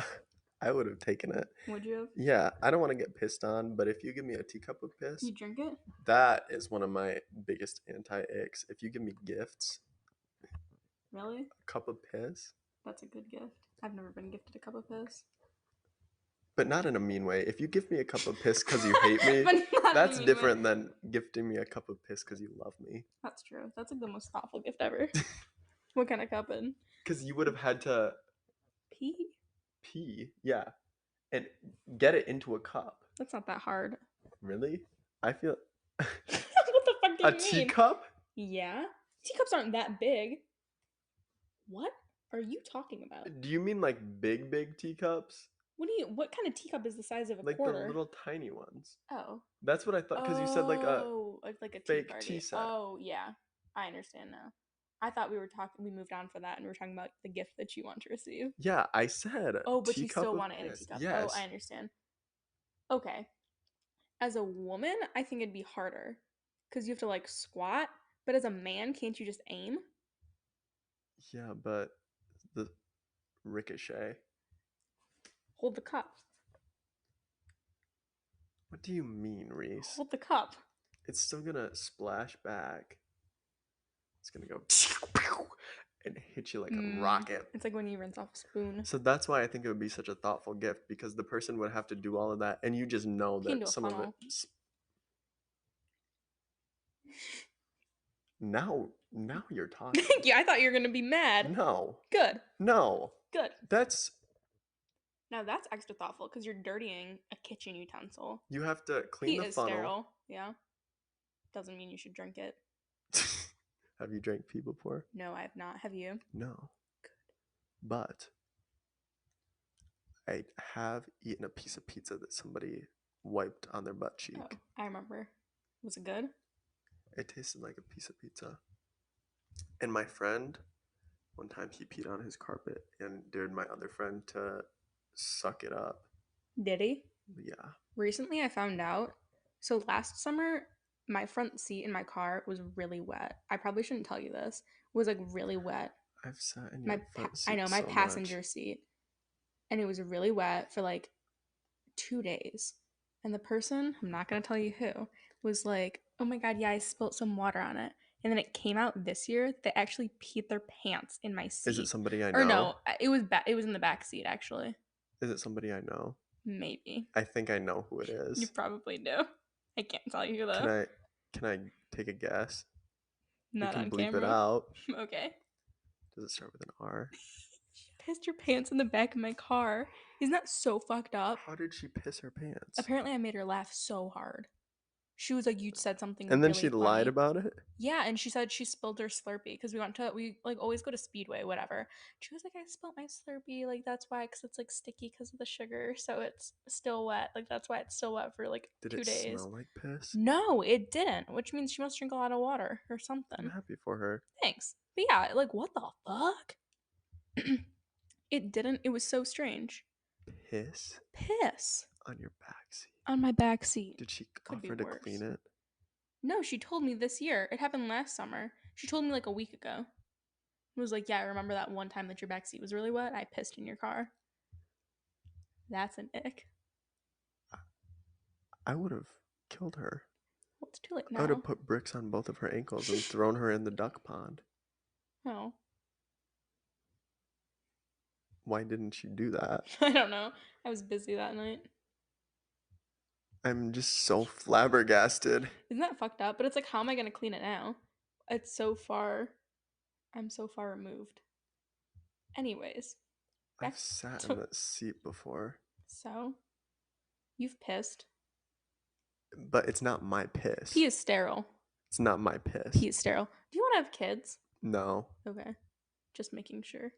A: I would have taken it.
B: Would you have?
A: Yeah, I don't want to get pissed on, but if you give me a teacup of piss,
B: You drink it?
A: that is one of my biggest anti-icks. If you give me gifts,
B: Really?
A: a cup of piss,
B: That's a good gift. I've never been gifted a cup of piss.
A: but not in a mean way. If you give me a cup of piss because you hate me,
B: But not in a
A: that's
B: mean
A: different
B: way.
A: than gifting me a cup of piss because you love me.
B: That's true. That's like the most thoughtful gift ever. What kind of cup in?
A: Because you would have had to
B: Pee?
A: yeah, and get it into a cup.
B: That's not that hard.
A: Really? I feel
B: What the fuck do
A: a
B: you mean?
A: teacup?
B: Yeah. Teacups aren't that big. What are you talking about?
A: Do you mean like big teacups?
B: What kind of teacup is the size of a
A: Like
B: quarter?
A: the little tiny ones.
B: Oh.
A: That's what I thought because you said like a
B: like a tea
A: fake
B: party.
A: tea set.
B: Oh yeah. I understand now. I thought we moved on for that and we were talking about the gift that you want to receive.
A: Yeah, I said
B: Oh, but you
A: teacup
B: still
A: of
B: want it in a
A: piss.
B: teacup.
A: Yes.
B: Oh, I understand. Okay. As a woman, I think it'd be harder because you have to like squat. But as a man, can't you just aim?
A: Yeah, but the ricochet.
B: Hold the cup.
A: What do you mean, Reese?
B: Hold the cup.
A: It's still gonna splash back. It's gonna go and hit you like a rocket.
B: It's like when you rinse off a spoon.
A: So that's why I think it would be such a thoughtful gift because the person would have to do all of that, and you just know
B: You can do
A: that
B: a
A: some of
B: funnel.
A: it. Now you're talking.
B: Thank you. I thought you were gonna be mad.
A: No.
B: Good.
A: No.
B: Good.
A: That's.
B: Now that's extra thoughtful because you're dirtying a kitchen utensil.
A: You have to clean the
B: Pee is
A: funnel.
B: sterile. Yeah. Doesn't mean you should drink it.
A: Have you drank pee before?
B: No, I have not. Have you?
A: No. Good. But I have eaten a piece of pizza that somebody wiped on their butt cheek.
B: Oh, I remember. Was it good?
A: It tasted like a piece of pizza. And my friend, one time he peed on his carpet and dared my other friend to suck it up.
B: Did he?
A: Yeah.
B: Recently, I found out. So last summer, my front seat in my car was really wet. I probably shouldn't tell you this. It was like really wet.
A: I've sat in your front seat
B: I know, my
A: so
B: passenger
A: much.
B: seat, and it was really wet for like 2 days. And the person, I'm not gonna tell you who, was like, "Oh my god, yeah, I spilt some water on it." And then it came out this year they actually peed their pants in my
A: Is it
B: seat.
A: somebody I
B: Or
A: know?
B: no, it was in the back seat actually.
A: Is it somebody I know?
B: Maybe.
A: I think I know who it
B: You
A: is.
B: probably do. I can't tell you
A: Can
B: though.
A: I take a guess? You
B: Not
A: can
B: on
A: bleep it
B: camera.
A: out.
B: Okay.
A: Does it start with an R?
B: She pissed her pants in the back of my car. Isn't that so fucked up?
A: How did she piss her pants?
B: Apparently I made her laugh so hard. She was like, "You said something
A: And then
B: really
A: she lied
B: funny."
A: about it?
B: Yeah, and she said she spilled her Slurpee because we like always go to Speedway, whatever. She was like, "I spilled my Slurpee, like that's why, because it's like sticky because of the sugar, so it's still wet. Like that's why it's still wet for like
A: Did
B: 2 days."
A: smell like piss?
B: No, it didn't, which means she must drink a lot of water or
A: I'm
B: something.
A: happy for her.
B: Thanks. But yeah, like what the fuck? It didn't. It was so strange.
A: Piss
B: Piss
A: on your backseat.
B: on my back seat.
A: Did she
B: Could be
A: offer to
B: worse.
A: clean it?
B: No, she told me this year. It happened last summer. She told me like a week ago. It was like, "Yeah, I remember that one time that your backseat was really wet. I pissed in your car." That's an ick.
A: I would have killed her.
B: Well, it's too late
A: I would
B: now.
A: have put bricks on both of her ankles and thrown her in the duck pond.
B: Oh.
A: Why didn't she do that?
B: I don't know. I was busy that night.
A: I'm just so flabbergasted.
B: Isn't that fucked up? But it's like, how am I going to clean it now? It's so far. I'm so far removed. Anyways.
A: I've sat in that seat before.
B: So, you've pissed.
A: But it's not my piss.
B: Pee is sterile.
A: It's not my piss.
B: Pee is sterile. Do you want to have kids?
A: No.
B: Okay. Just making sure.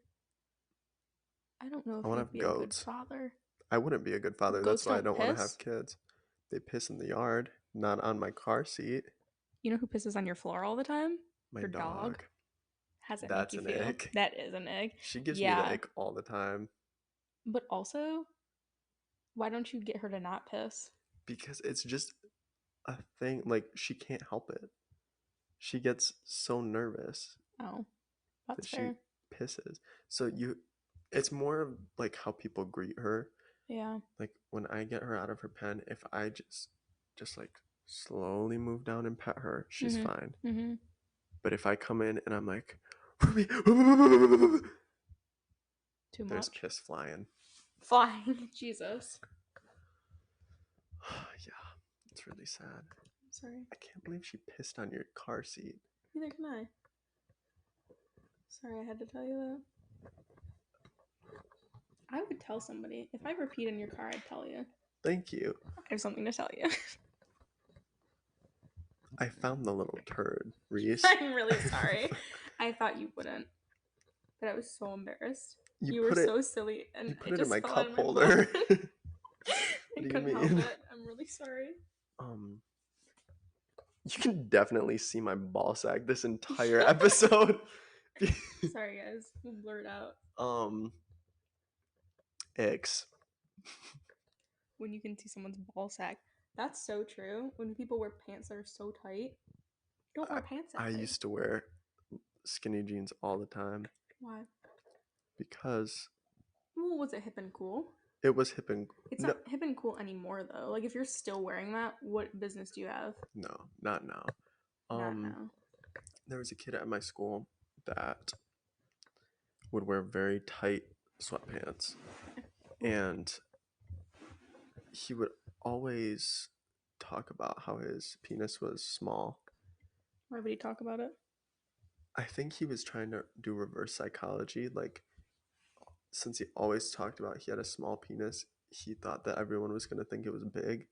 B: I don't know if
A: I want to
B: you'd
A: have
B: be
A: goats.
B: a good father.
A: I wouldn't be a good father.
B: Goats
A: That's why I
B: don't
A: don't want to
B: piss?
A: have kids. They piss in the yard, not on my car seat.
B: You know who pisses on your floor all the time?
A: My
B: Your
A: dog.
B: How's it
A: That's
B: make you
A: an
B: feel?
A: ick.
B: That is an egg.
A: She gives me the ick all the time.
B: But also, why don't you get her to not piss?
A: Because it's just a thing. Like, she can't help it. She gets so nervous
B: Oh, that's
A: that
B: fair.
A: she pisses. So it's more of like how people greet her.
B: Yeah.
A: Like when I get her out of her pen, if I just like slowly move down and pet her, she's fine.
B: Mm-hmm.
A: But if I come in and I'm like,
B: Too much.
A: there's piss flying.
B: Flying. Jesus.
A: Yeah, it's really sad.
B: I'm sorry.
A: I can't believe she pissed on your car seat.
B: Neither can I. Sorry, I had to tell you that. I would tell somebody. If I ever peed in your car, I'd tell you.
A: Thank you.
B: I have something to tell you.
A: I found the little turd, Reese.
B: I'm really sorry. I thought you wouldn't. But I was so embarrassed. You were so silly. And
A: you put it in my
B: fell
A: cup
B: out of my
A: holder.
B: I couldn't help it. I'm really sorry.
A: You can definitely see my ball sack this entire episode.
B: Sorry, guys. We'll blur it out.
A: Icks.
B: When you can see someone's ball sack. That's so true. When people wear pants that are so tight, don't wear pants that tight.
A: I used to wear skinny jeans all the time.
B: Why?
A: Because.
B: Well, was it hip and cool?
A: It was hip and cool.
B: It's not hip and cool anymore, though. Like, if you're still wearing that, what business do you have?
A: No, not now.
B: Not now.
A: There was a kid at my school that would wear very tight sweatpants. And he would always talk about how his penis was small.
B: Why would he talk about it?
A: I think he was trying to do reverse psychology. Like, since he always talked about he had a small penis, he thought that everyone was going to think it was big.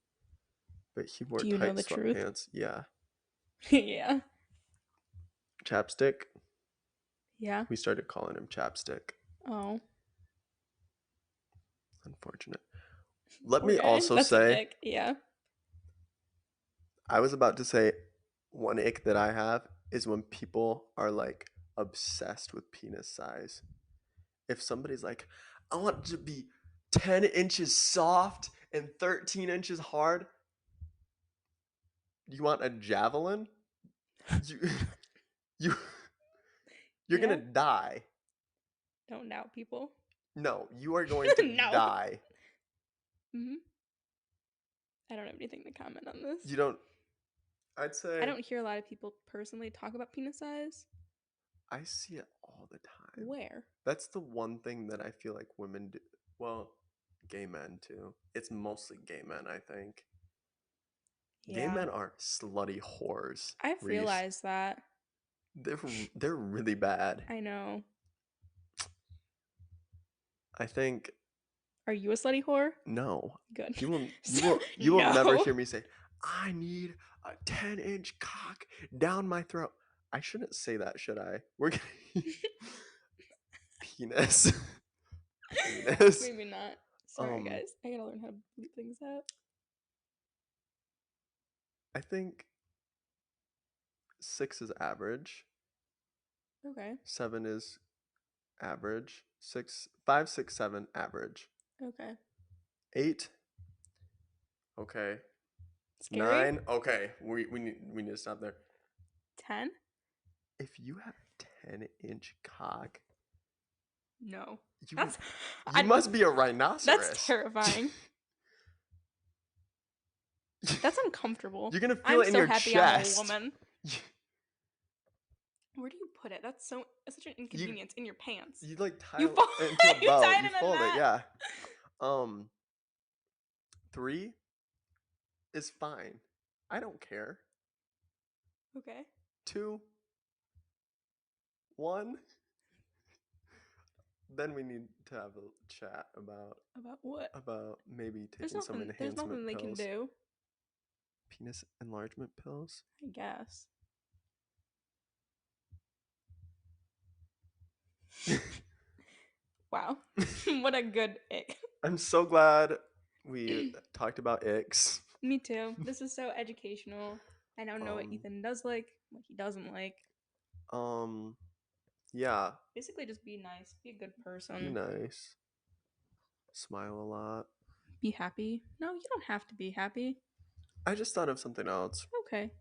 A: But he wore tight sweatpants. Truth? Yeah.
B: Yeah.
A: Chapstick?
B: Yeah.
A: We started calling him Chapstick.
B: Oh.
A: Unfortunate. Let me also say,
B: yeah.
A: I was about to say one ick that I have is when people are like obsessed with penis size. If somebody's like, I want it to be 10 inches soft and 13 inches hard. You want a javelin? You're gonna die.
B: Don't doubt people.
A: No, you are going to
B: No.
A: die.
B: I don't have anything to comment on this.
A: You don't. I'd say.
B: I don't hear a lot of people personally talk about penis size.
A: I see it all the time.
B: Where?
A: That's the one thing that I feel like women do. Well, gay men too. It's mostly gay men, I think.
B: Yeah.
A: Gay men are slutty whores.
B: I've
A: Reese.
B: realized that.
A: They're really bad.
B: I know.
A: I think.
B: Are you a slutty whore?
A: No.
B: Good.
A: You will never hear me say, I need a 10-inch cock down my throat. I shouldn't say that, should I? We're gonna penis. Penis.
B: Maybe not. Sorry, guys. I gotta learn how to bleep things out.
A: I think 6 is average.
B: Okay.
A: 7 is average. 5, 6, 7 average.
B: Okay.
A: 8. Okay.
B: Scary?
A: 9. Okay. We need to stop there.
B: 10?
A: If you have a 10-inch cock.
B: No.
A: You must be a rhinoceros.
B: That's terrifying. That's uncomfortable.
A: You're gonna feel it in your chest.
B: I'm so happy I'm a woman. Where do you put it? That's such an inconvenience in your pants.
A: You like tie it into a bow. You fold it, yeah. 3 is fine. I don't care.
B: Okay.
A: 2, 1. Then we need to have a chat about
B: what?
A: About maybe taking some enhancement
B: There's nothing they
A: pills.
B: can do.
A: Penis enlargement pills?
B: I guess. Wow. What a good ick.
A: I'm so glad we talked about icks.
B: Me too. This is so educational. I now know what Ethan does like, what he doesn't like.
A: Yeah.
B: Basically just be nice. Be a good person.
A: Be nice. Smile a lot.
B: Be happy. No, you don't have to be happy.
A: I just thought of something else.
B: Okay.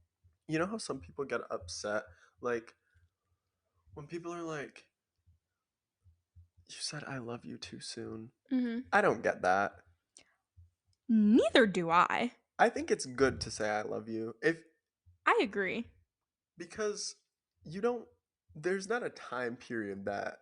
A: You know how some people get upset? Like, when people are like, you said I love you too soon.
B: Mm-hmm.
A: I don't get that.
B: Neither do I.
A: I think it's good to say I love you.
B: I agree.
A: Because there's not a time period that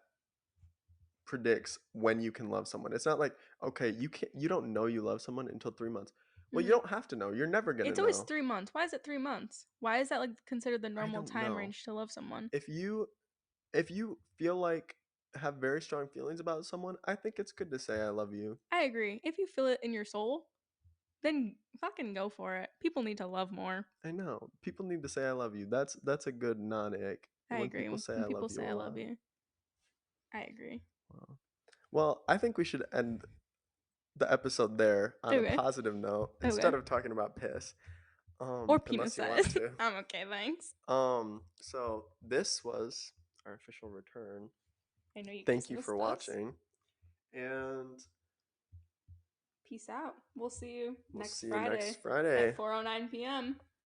A: predicts when you can love someone. It's not like, okay, you don't know you love someone until 3 months. Well, you don't have to know. You're never gonna know.
B: It's always 3 months. Why is it 3 months? Why is that like considered the normal time range to love someone?
A: If you feel like have very strong feelings about someone, I think it's good to say I love you.
B: I agree. If you feel it in your soul, then fucking go for it. People need to love more.
A: I know. People need to say I love you. That's a good non-ick.
B: I agree.
A: People say
B: when
A: I
B: people
A: love
B: say
A: you
B: I love you. I agree.
A: Wow. Well, I think we should end the episode there on a positive note instead of talking about piss.
B: Or penis size. I'm okay, thanks.
A: So this was our official return.
B: I know you.
A: Thank you for watching. And
B: peace out. We'll see you next
A: Friday
B: at 4:09 p.m.